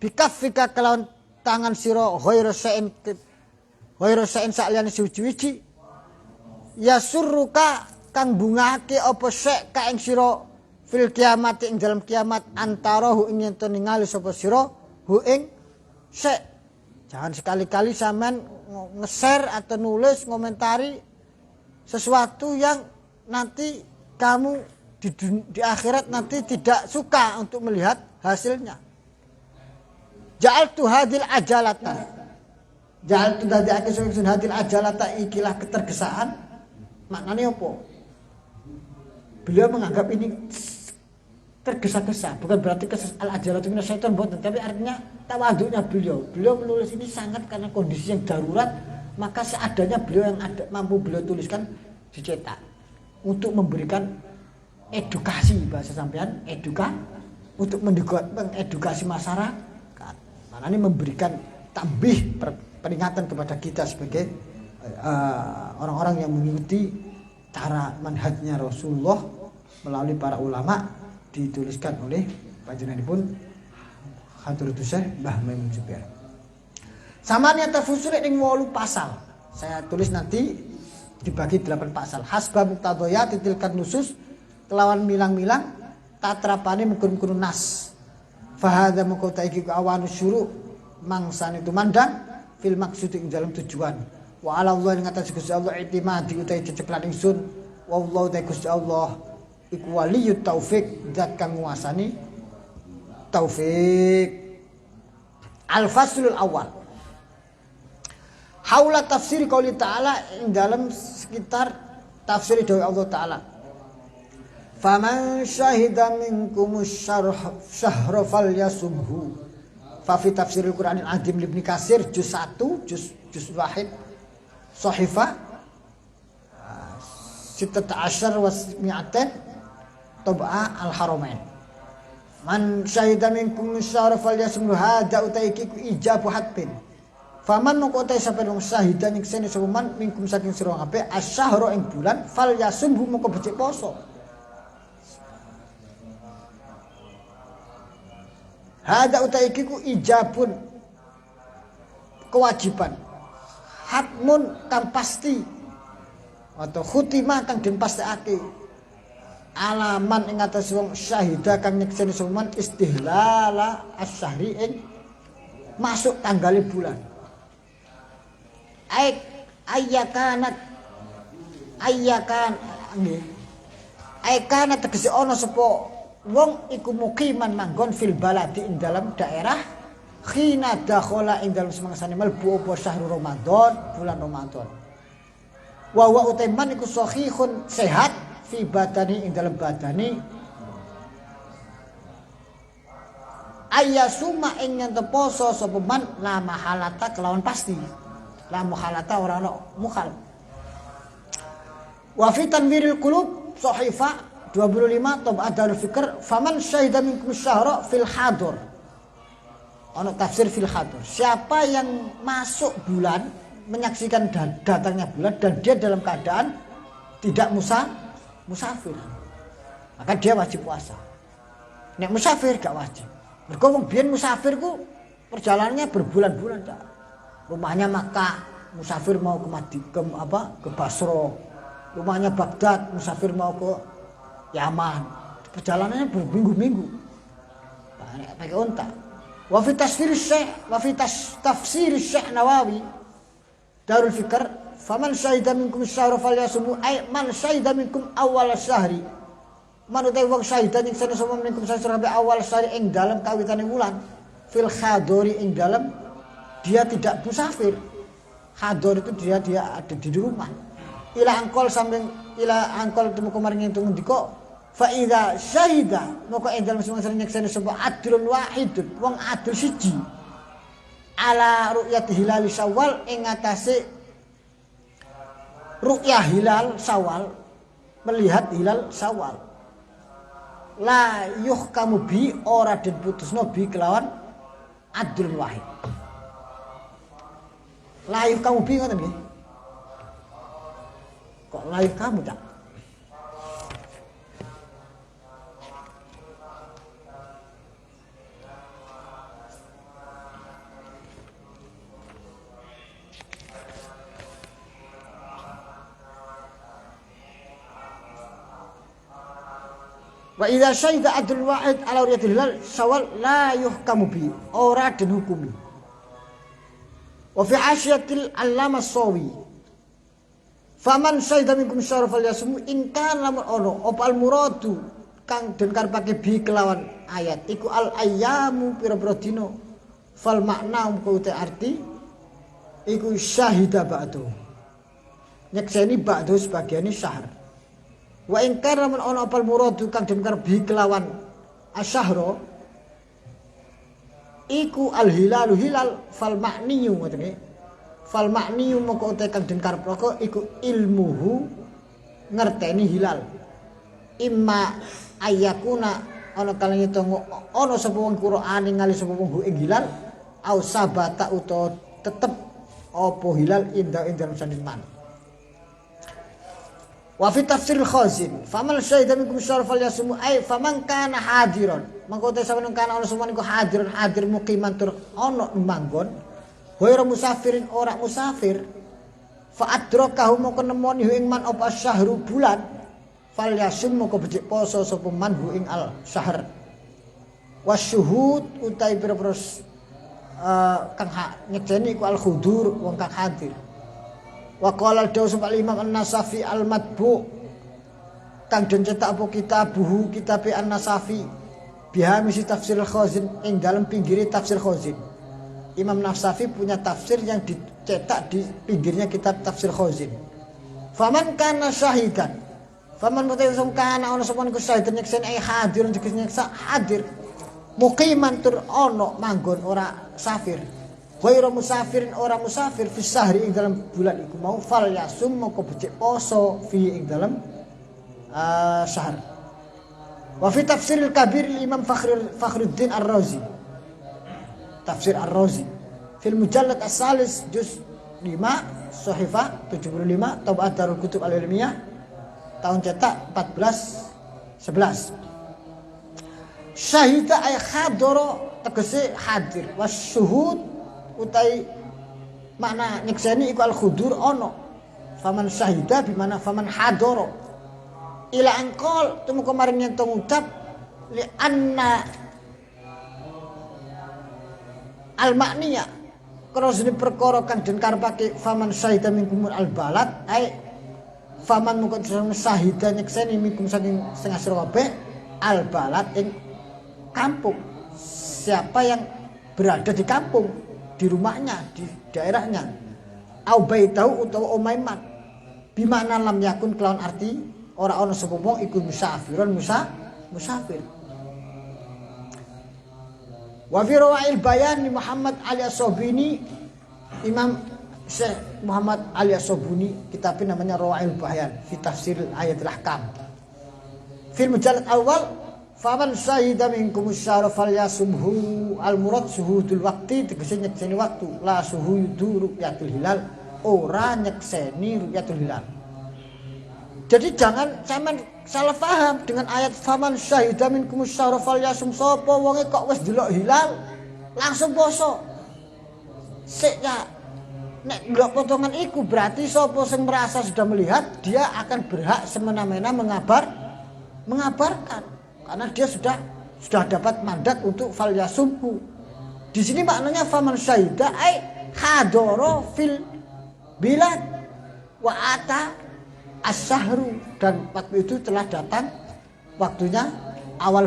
bikaffika kelawan tangan sira ghairu sa'in saliyane suci-suci ya surruka kang bungake apa sek ka ing sira fil kiamat ing dalam kiamat antarahu ing yen to ningali sapa sira hu ing sek. Jangan sekali-kali sampean nge-share atau nulis ngomentari sesuatu yang nanti kamu di akhirat nanti tidak suka untuk melihat hasilnya. Ja'altu hadil ajalata. Ja'altu dadake sun hadil ajalata ikilah ketergesaan. Maknanya apa? Beliau menganggap ini tergesa-gesa, bukan berarti al-ajalatu minas syaitan boten, tapi artinya tawaduknya beliau menulis ini sangat karena kondisi yang darurat, maka seadanya beliau yang mampu beliau tuliskan dicetak untuk memberikan edukasi bahasa sampean untuk mengedukasi masyarakat. Maknanya memberikan tambih peringatan kepada kita sebagai orang-orang yang mengikuti cara manhajnya Rasulullah melalui para ulama, dituliskan oleh panjenenganipun Hadratus Syekh Mbah Maimun Zubair. Samanya tafusul ing 8 pasal. Saya tulis nanti dibagi 8 pasal. Hasba muqtadayat tilkan nusus kelawan milang-milang tatrapane mengkun-kun nas. Fa hadza maqta iki awanu syuru mangsan itu mandang fil maksud ing dalam tujuan. Wa ala Allah ing atas Gusti Allah itimadi utai ceceplan ingsun. Wallahu ta Gusti Allah iku waliyut taufik zat kang nguasani taufik. Al-faslul awal haula tafsir qauli ta'ala ing dalam sekitar tafsir dawuh Allah taala. Faman syahida minkumus syahra falyasubhu. Fa fi tafsiril Qur'anil Azim Ibnu Katsir juz 1 juz 1 Shahifah 16 wa 100 Tab'a al-Haramain. Man syahida minkum syahra falyasum hadza utaiki ku ijabu hatbin. Faman moko ta sapa wong syahida ning sene sapa man minkum saking sira kabeh asyhara ing bulan falyasum moko becik poso. Hadza utaiki ku ijabun kewajiban hatmun kang pasti atau khutimah kang den pastekake alaman ing atas wong syahida kang nyekseni suman istihlala asyhri ing masuk tanggal bulan ayyakan nggih ayyakan tegese ana sapa wong iku muqiman manggon fil baladi ing dalam daerah khina dakhala ing dalam semangsane mlebu apa syahrul Ramadan bulan Ramadan wa wa utaiman iku sahihun sehat fi badani ing dalam badani ayyasuma ing yen poso sapa man la mahalata kelawan pasti la mahalata ora ono mukhal wa fi tanwiril qulub sahifa 25 Tab'at Darul Fikr faman syahida minkum syahra fil hadir ono tafsir fil hadir siapa yang masuk bulan menyaksikan datangnya bulan dan dia dalam keadaan tidak musafir maka dia wajib puasa nek musafir gak wajib mergo wong biyen musafir ku perjalanannya berbulan-bulan tak rumahnya Makkah musafir mau ke Basra rumahnya Baghdad musafir mau ke Yaman perjalanannya berminggu-minggu pakai unta wa fi tafsir Syekh Nawawi Darul Fikr faman syahida minkum syahra falyasum ay man syahida minkum awal syahri man utai wong syahida ning sana sapa minkum syahra awal syahri ing dalam kawitane wulan fil khadori ing dalam dia tidak musafir khador itu dia ada di rumah ila angkol samping ila angkol temu kemarin itu ngendika fa idza syahida moko ing dalem sing nyekseni sapa adlun wahidun wong adil siji ala ru'yat hilal Syawal ing atase ru'yah hilal Syawal melihat hilal Syawal la yuhkamu bi ora den putusno bi kelawan adlun wahid la yuhkamu bi ngoten nggih kok la yuhkamu tak wa idza syahida adul wahid ala ru'yatil hilal Syawal la yuhkamu bi ora den hukumi wa fi hasyiatil Allamah Sawi faman syahida minkum syahra falyasum in kana ono opal muradu kang den karepake bi kelawan ayat iku al ayyamu pira-pira dina fal makna umku te arti iku syahida ba'du nyekseni ba'du sebagiane syahr wa in kana man ono apal muradu kang den karbi kelawan asyahra iku al hilalu hilal fal makniyu ngoten nggih fal makniyu moko te kang den karep iku ilmuhu ngerteni hilal imma ayakuna ana kalane tonggo ana sapa wong Qur'an ningali sapa wong ing hilal au sabata utawa tetep apa hilal indah dalam saniman wa fi tafsir al-Khazin faman syahida minkum syahra falyasum ay faman kana hadiran mangko te saben kana ana semana iku hadir muqiman tur ana manggon ghairu musafirin ora musafir fa adrakahu moko nemoni ing man apa syahru bulan falyasum moko becik poso sapa man ing al syahr wasyuhud utai pira-pira kang nyedeni iku al khudur wong kang hadir. Wa qala al-Daus al-Imam An-Nasafi al-Matbu kang den cetak apa kitabuhu kitab An-Nasafi biha misi tafsir al-Khazin ing dalam pinggire tafsir Khazin. Imam Nasafi punya tafsir yang dicetak di pinggirnya kitab tafsir Khazin. Faman kana syahidan faman mutayyisun kana ana sapa niku syahidan nyekseni hadir nyeksa hadir muqiman tur ana manggon ora safir. Ghairu musafirin ora musafir fi sahri ing dalam bulan iku mau fal yasum moko becik poso fi ing dalam syahr. Wa fi tafsiril kabir Imam Fakhruddin Ar-Razi. Tafsir Ar-Razi fil mujallad as-salis juz 5 Sahifa 75 Tab'at Darul Kutub Al-Ilmiyah tahun cetak 1411. Syahida ay khadara tegese hadir wasyuhud utai makna nyekseni iku al-hudur ono. Faman syahida bimana faman hadoro. Ila angkol temu kemarin yang ngucap li anna al-makniya krosne perkara kang den karepake faman syahida minkumul al-balad ai faman mungkin syahida nyekseni minkum saking setengah sira kabeh al-balad ing kampung. Siapa yang berada di kampung, di rumahnya, di daerahnya. Au baitahu utawa omaiman. Bimana lam yakun kelawan arti ora ana sapa wong iku musafir. Wa fi rawail bayan Muhammad Ali As-Sobuni, Imam Syekh Muhammad Ali As-Sobuni, kitabnya namanya Rawail Bayan fi tafsir ayatul ahkam. Fil mujallad awal faman syahida minkum asyara falyasumhu al-murad suhudul waqti tegese nyekseni waktu la suhudu ru'yatul hilal ora nyekseni ru'yatul hilal. Jadi jangan sampean salah paham dengan ayat faman syahida minkum asyara falyasum sapa wonge kok wis delok hilal langsung poso. Sik ya nek ndelok potongan iku berarti sapa sing merasa sudah melihat dia akan berhak semena-mena mengabarkan. Karena dia sudah dapat mandat untuk falyasumhu. Di sini maknanya faman syahida ai hadoro fil bilad wa ata as-sahru, dan waktu itu telah datang waktunya awal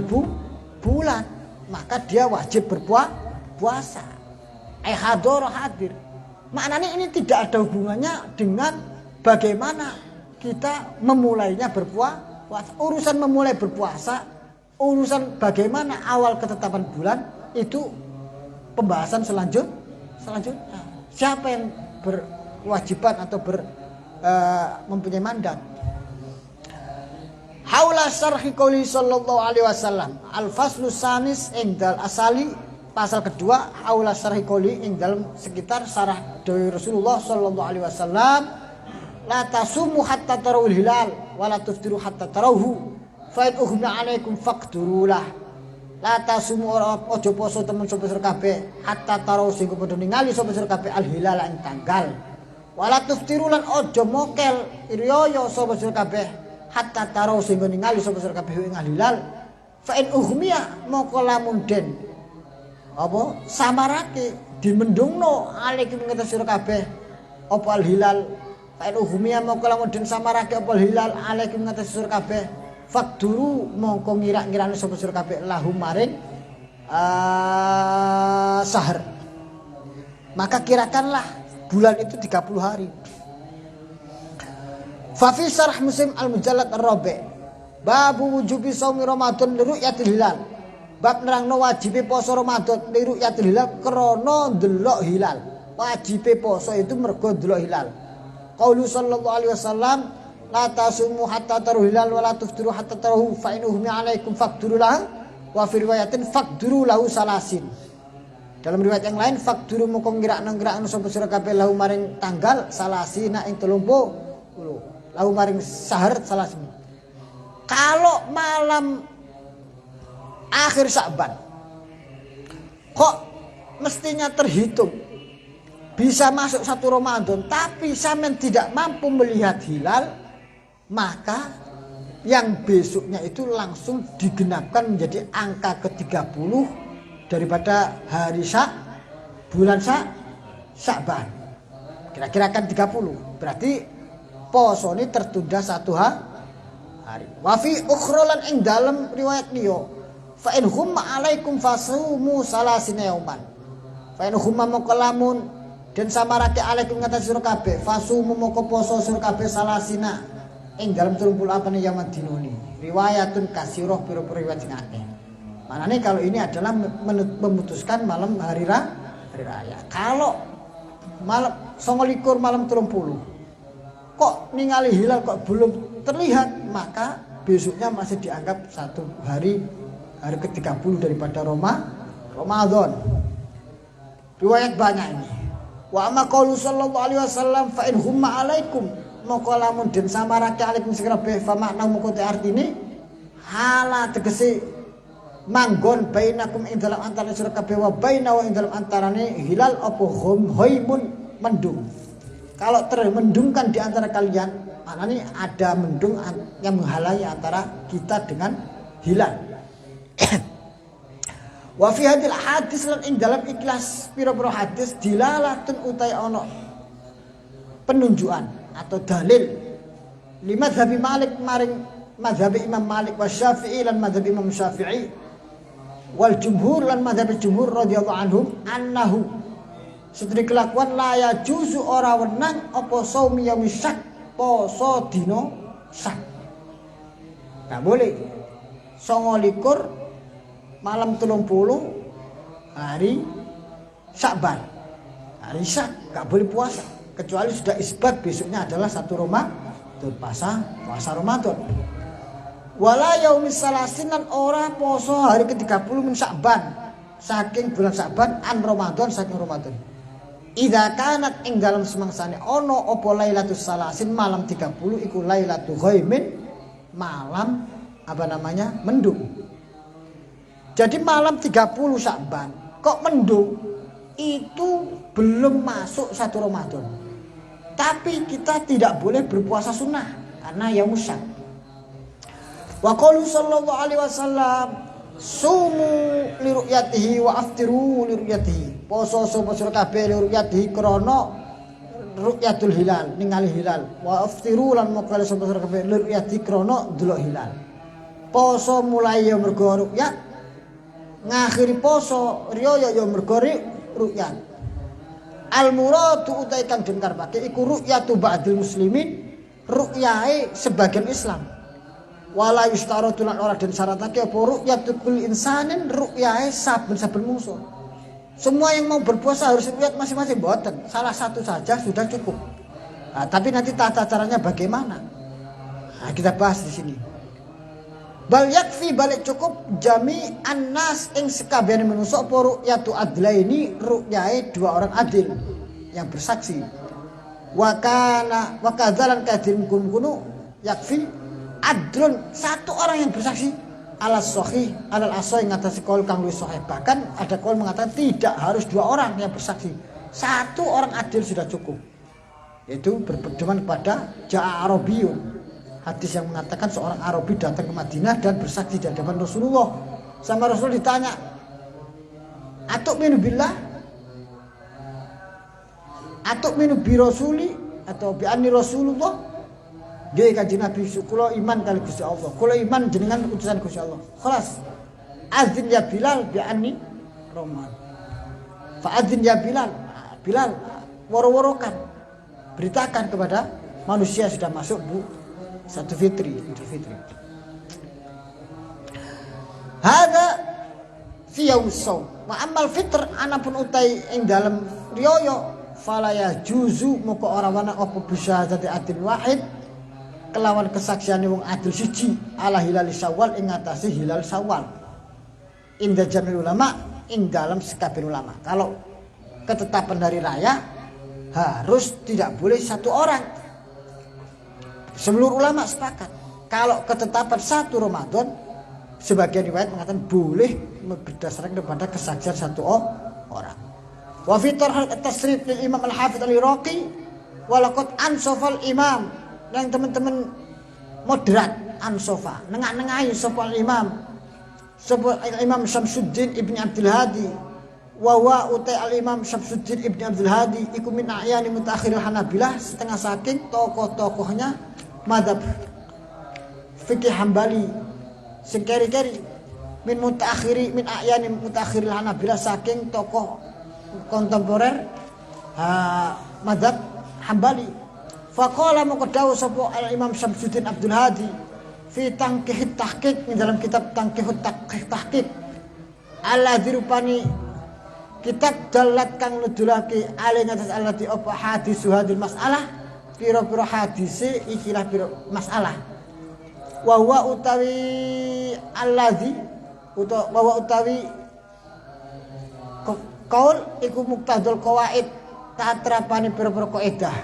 bulan, maka dia wajib berpuasa. Ai hadoro hadir. Maknanya ini tidak ada hubungannya dengan bagaimana kita memulainya berpuasa. Urusan memulai berpuasa, urusan bagaimana awal ketetapan bulan itu pembahasan selanjutnya. Siapa yang berkewajiban atau mempunyai mandat? Haula syarhi qouli sallallahu alaihi wasallam. Al-faslu sanis ing dal asali pasal kedua haula syarhi qouli ing dalam sekitar syarah dari Rasulullah sallallahu alaihi wasallam. La tasumu hatta tarawul hilal wa la tuftiru hatta tarawhu. Fa in ughma alaikum faqdurulah. La tasumu ojo poso temen sapa sira kabeh hatta taraw sing padha ningali sapa sira kabeh al hilal ing tanggal. Wa la tuftiru lan ojo mokel riyo sapa sira kabeh hatta taraw sing ningali sapa sira kabeh ing al hilal. Fa in ughmiya moko lamun den apa samarake dimendungno alaikum ngetes sira kabeh apa al hilal. Fa in ughmiya moko lamun den samarake apa al hilal alaikum ngetes sira kabeh fakduru mongko ngira-ngirane sapa sira kabeh lahum maring sahar. Maka kirakanlah bulan itu 30 hari. Fa fi syarh Muslim al-Mujallad ar-Rabi' babu wujubi shaumi Ramadan li ru'yatil hilal. Bab nerangno wajibe poso Ramadan li ru'yatil hilal krana ndelok hilal. Wajibe poso itu mergo ndelok hilal. Qaulu sallallahu alaihi wasallam la tasumu hatta taru hilal wa la tuftiru hatta taruhu fa in uhmi alaikum faqduru lahu wa fi riwayatin faqduru lahu salasin. Dalam riwayat yang lain faqduru moko ngira-ngira sapa sira kabeh lahu maring tanggal salasina ing 30 lahu maring sahar salasin. Kalau malam akhir Sya'ban kok mestinya terhitung bisa masuk 1 Ramadan tapi sampean tidak mampu melihat hilal, maka yang besoknya itu langsung digenapkan menjadi angka ke-30 daripada hari bulan Sya'ban. Kira-kira kan 30. Berarti poso ini tertunda 1 hari. Wa fi ukhrolan ing dalam riwayat liya fa in humma alaikum fasumu salasina yauman. Fa in humma maqalamun dan samarake alaikum ngatas sira kabeh fasumu moko poso sira kabeh salasina ing dalam 38 yaman dinoni. Riwayatun kasirah pira-pira riwayat sing akeh. Manane kalau ini adalah memutuskan malam hari raya. Kalau malam 29 malam 30 kok ningali hilal kok belum terlihat, maka besoknya masih dianggap 1 hari ke-30 daripada Ramadan. Riwayat banyak ini. Wa amma qaulu sallallahu alaihi wasallam fa in humma alaikum moko lamun den samarake alaikum sekrabeh fa makna moko te artine hala tegese manggon bainakum ing dalam antara sira kabeh wa baina wa ing dalam antarane hilal apa haimun mendung. Kalau termendungkan di antara kalian, maknanya ada mendung yang menghalangi antara kita dengan hilal. Wa fi hadil hadis lan ing dalam ikhlas pira-pira hadis dilalatun utai ono penunjukan atau dalil lima mazhabi Malik maring mazhab Imam Malik wa Syafi'i lan mazhab Imam Syafi'i wal jumhur lan mazhab jumhur radhiyallahu anhum annahu sedri kelakuan la ya juzu ora wenang apa saumi yaumi syak poso dina syak. Enggak boleh 29 malam 30 hari Syakban. Hari Syak enggak boleh puasa kecuali sudah isbat besoknya adalah 1 Ramadan, puasa Ramadan. Wala yaumis salasinan ora poso hari ke-30 min Syakban saking bulan Syakban an Ramadan saking Ramadan. Idza kanat ing dalam semangsane ono apa lailatul salasin malam 30 iku lailatul ghaimin malam mendung. Jadi malam 30 Syakban kok mendung itu belum masuk 1 Ramadan. Tapi kita tidak boleh berpuasa sunnah karena yaumus syak. Wa qalu sallallahu alaihi wasallam sumu li ru'yatihi wa aftiru li ru'yatihi. Poso kabeh li ru'yatihi krana ru'yatul hilal ningali hilal. Wa aftiru lan mokale sapa kabeh li ru'yati krana delok hilal. Poso mulai ya mergo ru'yat, ngakhiri poso riyo ya mergo ru'yat. Al muradu utai kang den karepake iku ru'yatu ba'dil muslimin, ru'yae sebagian Islam. Wala yustaratu lan ora den syaratake apa ru'yatu kulli insanin, ru'yae saben-saben mungsuh. Semua yang mau berpuasa harus ru'yat masing-masing mboten. Salah satu saja sudah cukup. Nah, tapi nanti tata caranya bagaimana? Nah, kita bahas di sini. Bal yakfi balik cukup jami annas ing sekabehane manungsa apa ru'yatu adlaini, ru'yae 2 orang adil yang bersaksi. Wa kadzalan kadin kunu yakfi adlun 1 orang yang bersaksi ala sahih alal asai ngatasi qaul kang luwih sahih. Bahkan ada qaul mengatakan tidak harus 2 orang yang bersaksi. 1 orang adil sudah cukup. Itu berpedoman kepada ja'a arabiyun. Hadis yang mengatakan seorang Arabi datang ke Madinah dan bersaksi di hadapan Rasulullah. Sama Rasul ditanya, "Atuk minu billah? Atuk minu bi rasuli atau bi anni Rasulullah?" Dia kanjeng Nabi, kula iman kali Gusti Allah. Kula iman jenengan utusan Gusti Allah. Khalas. Azin ya Bilal bi anni Roman. Fa azin ya Bilal. Bilal woro-worokan. Beritakan kepada manusia sudah masuk Idul Fitri. Hada fi yaumus shaum. Wa amal fitr anapun utai ing dalem riyo fala ya juzu moko ora wana apa bisa dadi adil wahid kelawan kesaksiane wong adil siji ala hilal Syawal ing ngatasi hilal Syawal. Inda jamil ulama ing dalam sekabeh ulama. Kalau ketetapan hari raya harus tidak boleh 1 orang. Seluruh ulama sepakat. Kalau ketetapan 1 Ramadan, sebagian riwayat mengatakan boleh berdasarkan kepada kesaksian 1 orang. Wa fi tarh at-tasrif lil Imam Al-Hafidz Al-Iraqi walaqad ansafal imam. Yang teman-teman moderat ansofa, nengah-nengahi sapa al-imam. Sapa al-Imam Syamsuddin Ibnu Abdul Hadi. Wa utai al-Imam Syamsuddin Ibnu Abdul Hadi iku min a'yani mutaakhiril Hanabilah, setengah saking tokoh-tokohnya madhab fikih Hambali sing keri-keri min a'yani mutaakhiril Hanabilah, saking tokoh kontemporer madhab Hambali. Faqala maqdawu sapa al-Imam Syamsuddin Abdul Hadi fi tangkih tahqiq, di dalam kitab tangkih tahqiq alladzi rupani kitab dalat kang nudulake ale ngatas allati apa hadis hadil masalah pira-pira hadise ikilah pira masalah wa huwa utawi alladzi utawi qaul iku muqtadul qawaid tatrapane pira-pira kaidah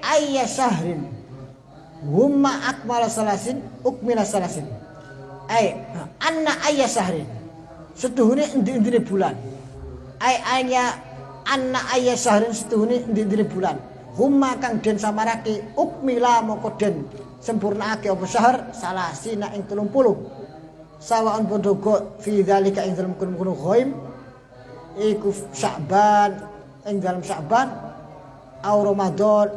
ayya syahrin humma akmala salasin ukmila salasin anna ayya syahrin setuhune endi-endine bulan ayya anna ayya syahrin setuhune ndiri bulan humma kang den samarake ukmila moko den sempurnaake apa syahr salasina ing 30 sawaan podo fi dzalika ing dalem kono ghaib iku Sya'ban ing dalem Sya'ban au Ramadan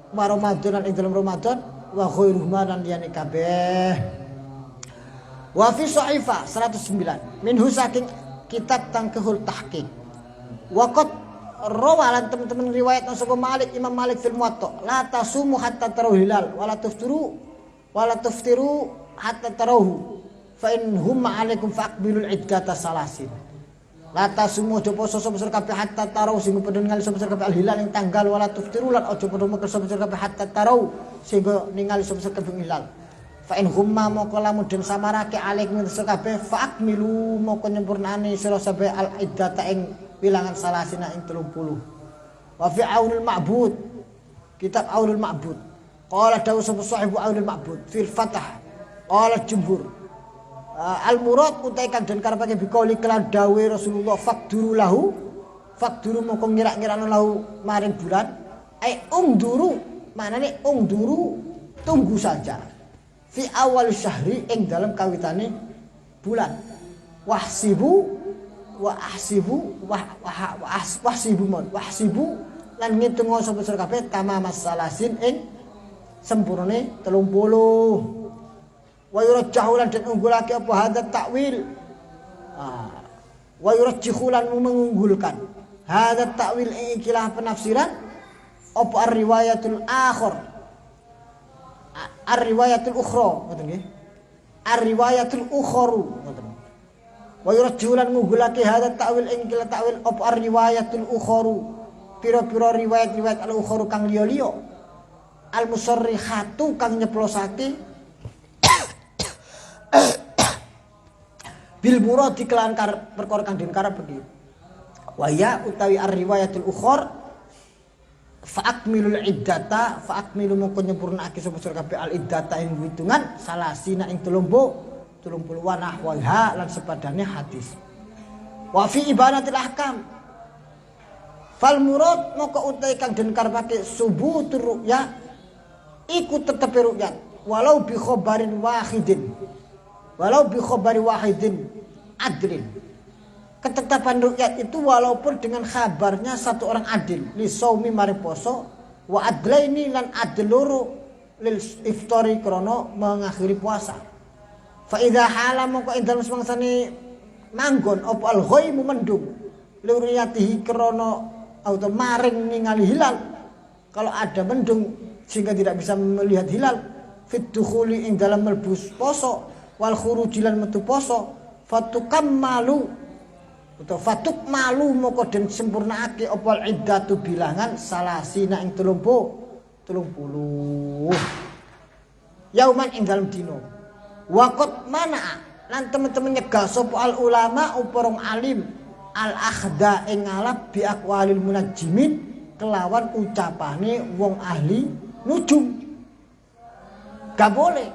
wa Ramadan ing dalem Ramadan wa khairuhuma lan liyane kabeh wa fi Shaifah 109 minhu saking kitab Tangkihul Tahqiq waqat rawalan teman-teman riwayat sapa Malik Imam Malik fil Muwatta la tasumu hatta tarawul hilal wala tuftiru hatta tarawhu fa in humma alaikum faqbilul iddata salasin la tasumu aja poso sapa kabeh hatta tarawh sing padha ningali sapa kabeh al hilal ing tanggal wala tuftiru lan aja padha meker sapa kabeh hatta tarawh sehingga ningali sapa kabeh hilal fa in humma moko lamun den samarake alaikum kabeh faqmilu moko nyempurnane sira kabeh al iddata ing bilangan salasina ing 30 wa fi aunul ma'bud kitab aunul ma'bud qala dawu sapa sahibu aunul ma'bud fil fatah qala jumhur al murad utai kang den karepake bikauli kelan dawe Rasulullah fakduru moko ngira-ngirakno lahu maring bulan ai ungduru manane ungduru tunggu saja fi awal syahri ing dalam kawitane bulan wahsibu lan ngitung sapa kabeh tamamas salasin ing sempurnane 30 wa yurajjahu lan den unggulake apa hadat takwil wa yurajjihu lan mengunggulkan hadat takwil ing ikilah penafsiran apa ar-riwayatul ukhra ngoten nggih ar-riwayatul ukharu ngoten wa yurajjulan ngunggulake hadat takwil ing ikilah takwil apa ar-riwayatul ukharu pira-pira riwayat-riwayat al-ukharu kang liya-liya al-musarrihatu kang nyeplosake bil murad dikelan perkara kang den karepake wa ya utawi ar-riwayatul ukhar fa akmilul iddata fa akmilu moko nyempurnake sapa kabeh al iddata ing hitungan salasina ing 30 wa nahwaha lan sepadane hadis wa fi ibanatil ahkam fal murad moko utawi kang den karepake subutur ru'ya iku tetepe ru'yat walau bi khabari wahidin adlin ketetapan ru'yat itu walaupun dengan kabarnya satu orang adil li saumi mari poso wa adlaini lan adil loro lil iftari krana mengakhiri puasa fa idza hala moko ing dalem semangsane manggon apa al ghaimu mendung luriyatihi krana auto maring ningali hilal kalau ada mendung sehingga tidak bisa melihat hilal fit dukhuli ing dalam melbus poso wal khurujilan metu poso fatukam malu moko den sempurnaake opal iddatu bilangan salasina ing 30 yauman ing dalam dino waqat mana lan teman-teman nyegah sapa al ulama uporong alim al akhda ing ngalap bi aqwalil munajjimin kelawan ucapane wong ahli nujum gak boleh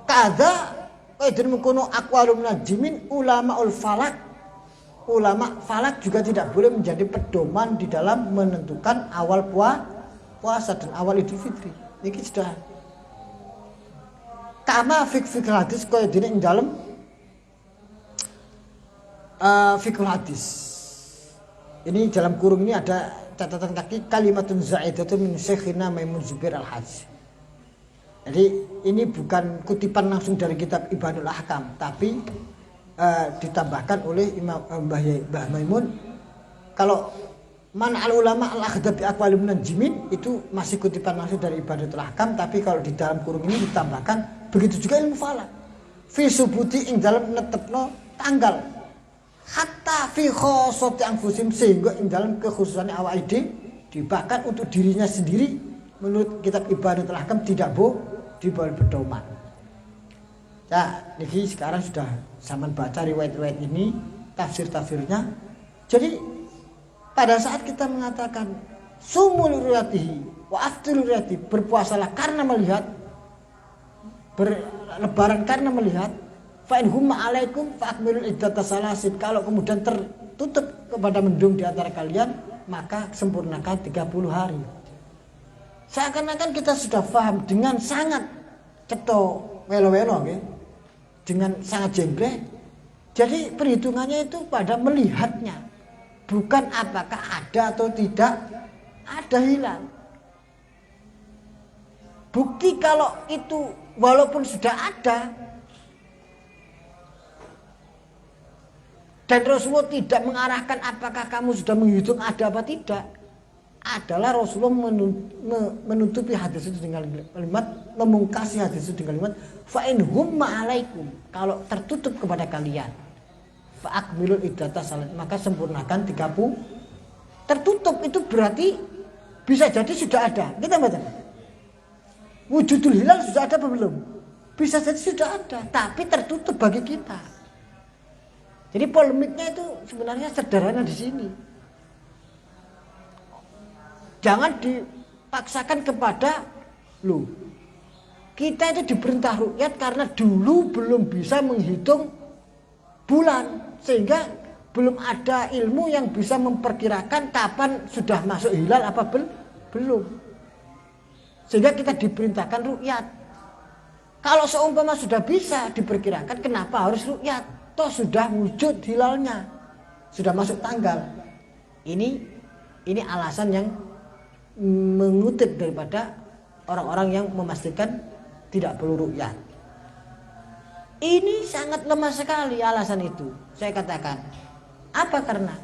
kada kaya den mengkono aqwalul munajjimin ulamaul ulama falak juga tidak boleh menjadi pedoman di dalam menentukan awal puasa dan awal Idul Fitri. Ini sudah kama fikih hadis kaya dene ing dalem fikih hadis. Ini dalam kurung ini ada catatan kaki kalimatun zaidatun min Syekhina Maimun Zubair Al-Hajj. Jadi ini bukan kutipan langsung dari kitab Ibadul Ahkam, tapi ditambahkan oleh Imam Mbah Maimun. Kalau man al ulama al akhda bi aqwalil munajjimin itu masih kutipan langsung dari Ibadatul Ahkam, tapi kalau di dalam kurung ini ditambahkan begitu juga ilmu falak fi subuti ing dalam netepno tanggal hatta fi khossati anfusim sehingga ing dalam kekhususan awake dibahkan untuk dirinya sendiri menurut kitab Ibadatul Ahkam tidak diboleh pedoman. Ya, niki sekarang sudah zaman baca riwayat-riwayat ini, tafsir-tafsirnya. Jadi pada saat kita mengatakan sumul ruyatihi wa aftul ruyati, berpuasalah karena melihat, berlebaran karena melihat, fa in humma alaikum fa akmilul iddata salasin. Kalau kemudian tertutup kepada mendung di antara kalian, maka sempurnakan 30 hari. Seakan-akan kita sudah paham dengan sangat ceto welo-welo, okay? Dengan sangat jembrek. Jadi perhitungannya itu pada melihatnya, bukan apakah ada atau tidak ada hilal. Bukti kalau itu walaupun sudah ada dan Rasulullah tidak mengarahkan apakah kamu sudah menghitung ada apa tidak, adalah Rasulullah menutupi hadis itu dengan kalimat, memungkasi hadis itu dengan kalimat fa in humma alaikum, kalau tertutup kepada kalian fa akmilul iddata salat, maka sempurnakan 30. Tertutup itu berarti bisa jadi sudah ada. Kita baca wujudul hilal sudah ada apa belum? Bisa jadi sudah ada, tapi tertutup bagi kita. Jadi polemiknya itu sebenarnya sederhana di sini. Jangan dipaksakan kepada kita itu diperintah ruqyat karena dulu belum bisa menghitung bulan, sehingga belum ada ilmu yang bisa memperkirakan kapan sudah masuk hilal apa belum. Sehingga kita diperintahkan ruqyat. Kalau seumpama sudah bisa diperkirakan, kenapa harus ruqyat? Toh sudah wujud hilalnya, sudah masuk tanggal. Ini alasan yang mengutip daripada orang-orang yang memastikan tidak perlu ruqyat. Ini sangat lemah sekali alasan itu. Saya katakan, apa karena?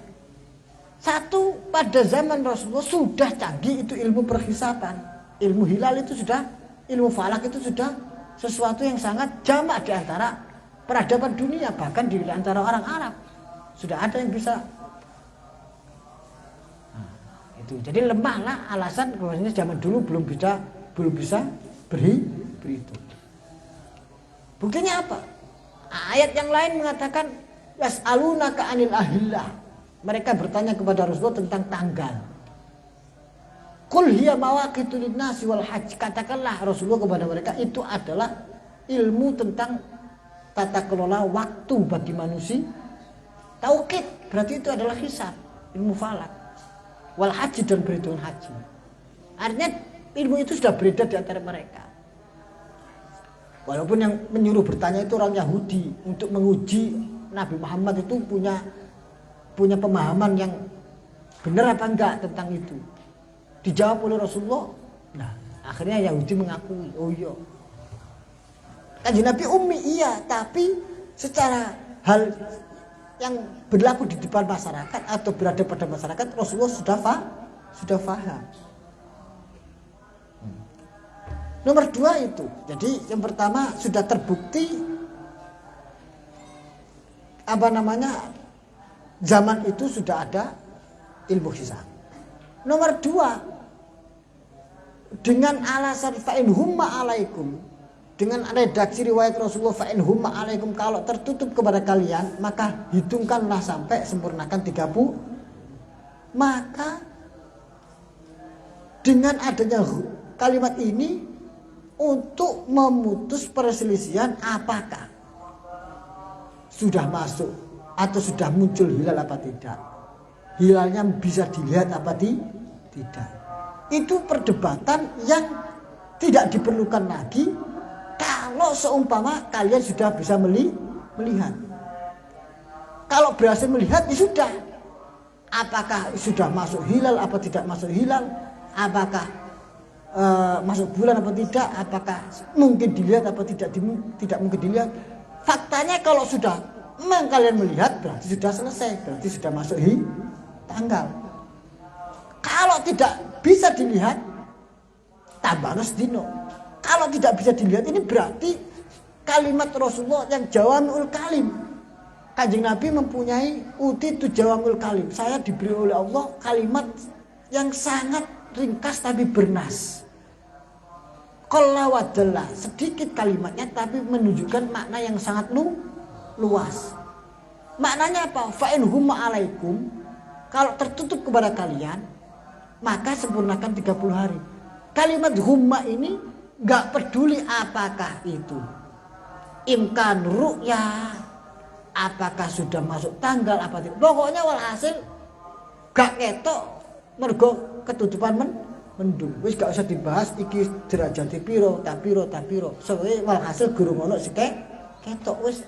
Satu, pada zaman Rasulullah sudah canggih itu ilmu perhisaban. Ilmu hilal itu sudah, ilmu falak itu sudah sesuatu yang sangat jamak di antara peradaban dunia, bahkan di antara orang Arab sudah ada yang bisa. Itu jadi lemahlah alasan bahwasanya zaman dulu belum bisa berhitung. Buktinya apa? Ayat yang lain mengatakan yas'alunaka 'anil ahillah. Mereka bertanya kepada Rasulullah tentang tanggal. Qul hiya mawaqitu lin-nasi wal hajj. Katakanlah Rasulullah kepada mereka, itu adalah ilmu tentang tata kelola waktu bagi manusia. Tauqid berarti itu adalah hisab, ilmu falak. Wal haji dan perhitungan haji. Artinya ilmu itu sudah beredar di antara mereka. Walaupun yang menyuruh bertanya itu orang Yahudi untuk menguji Nabi Muhammad itu punya pemahaman yang benar apa enggak tentang itu. Dijawab oleh Rasulullah. Nah, akhirnya Yahudi mengakui, oh iya. Kanjeng Nabi ummi iya, tapi secara hal yang berlaku di depan masyarakat atau berada pada masyarakat, Rasulullah sudah faham. Nomor 2 itu. Jadi yang pertama sudah terbukti zaman itu sudah ada ilmu hisab. Nomor 2, dengan alasan fa'in humma alaikum, dengan redaksi riwayat Rasulullah fa'in humma alaikum, kalau tertutup kepada kalian maka hitungkanlah sampai sempurnakan 30. Maka dengan adanya kalimat ini untuk memutus perselisihan apakah sudah masuk atau sudah muncul hilal apa tidak, hilalnya bisa dilihat apa tidak. Itu perdebatan yang tidak diperlukan lagi kalau seumpama kalian sudah bisa melihat. Kalau berhasil melihat, ya sudah. Apakah sudah masuk hilal apa tidak masuk hilal, apakah masuk bulan apa tidak, apakah mungkin dilihat apa tidak mungkin dilihat. Faktanya kalau sudah memang kalian melihat, berarti sudah selesai, berarti sudah masuk tanggal. Kalau tidak bisa dilihat, tambah dino. Kalau tidak bisa dilihat, ini berarti kalimat Rasulullah yang jawami'ul kalim. Kanjeng Nabi mempunyai utitu jawami'ul kalim. Saya diberi oleh Allah kalimat yang sangat ringkas tapi bernas. Qalla wa jalla, sedikit kalimatnya tapi menunjukkan makna yang sangat luas. Maknanya apa? Fa'in humma alaikum, kalau tertutup kepada kalian maka sempurnakan 30 hari. Kalimat humma ini gak peduli apakah itu imkan ru'ya apakah sudah masuk tanggal apa tidak. Pokoknya walhasil gak ketok mergo ketutupan mendung. Wis gak usah dibahas iki derajat piro, tak piro. Soale walhasil gurung ono sik ketok wis.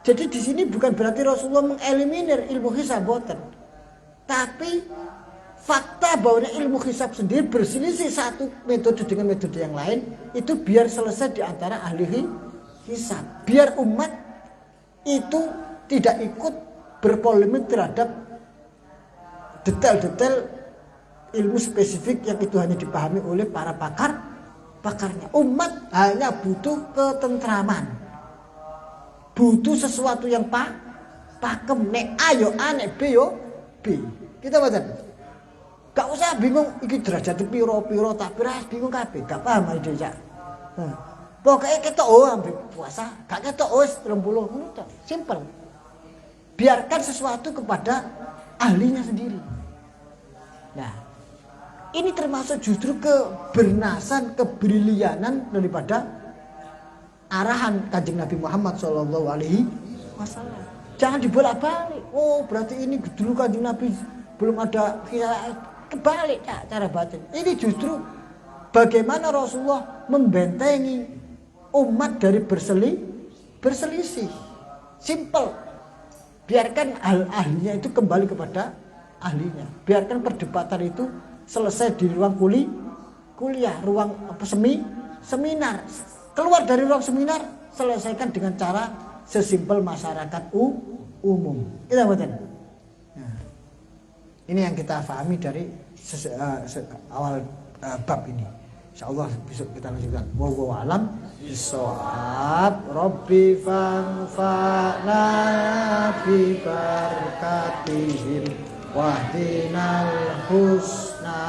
Jadi di sini bukan berarti Rasulullah mengeliminir ilmu hisab boten. Tapi fakta bahwa ilmu hisab sendiri berselisih satu metode dengan metode yang lain itu biar selesai di antara ahli hisab. Biar umat itu tidak ikut berpolemik terhadap detail-detail ilmu spesifik yang itu hanya dipahami oleh para pakarnya. Umat hanya butuh ketentraman, butuh sesuatu yang pakem. Nek A yo A, nek B yo B. Kita baca. Gak usah bingung iki derajat piro tak bingung kabeh. Gak paham ide ya. Pokoknya ketok ambil puasa, gak ketok wis 30 ngono tok. Simpel. Biarkan sesuatu kepada ahlinya sendiri. Nah, ini termasuk justru kebernasan, kebrilianan daripada arahan Kanjeng Nabi Muhammad sallallahu alaihi wasallam. Jangan dibolak-balik. Oh, berarti ini dulu Kanjeng Nabi belum ada kebalik ya, cara batin. Ini justru bagaimana Rasulullah membentengi umat dari berselisih. Simple. Biarkan ahlinya itu kembali kepada ahlinya. Biarkan perdebatan itu selesai di ruang kuliah, ruang seminar. Keluar dari ruang seminar, selesaikan dengan cara sesimpel masyarakat umum. Kita betul. Nah, ini yang kita pahami dari awal bab ini. Insyaallah besok kita lanjutkan. Wallahu a'lam bishawab. Rabbi fanfa'na bi barakatihim wahdinal husna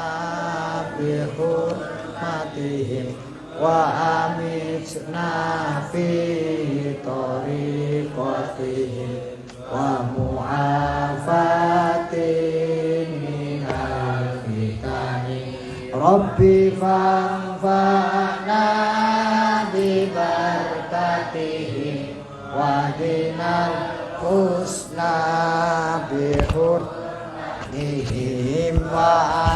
bi hurmatihim wa amitna fi tariqatihim wa mu'afatin minal fitani. Rabbi fanfa'na bi barakatihim wahdinal husna bi hurmatihim wa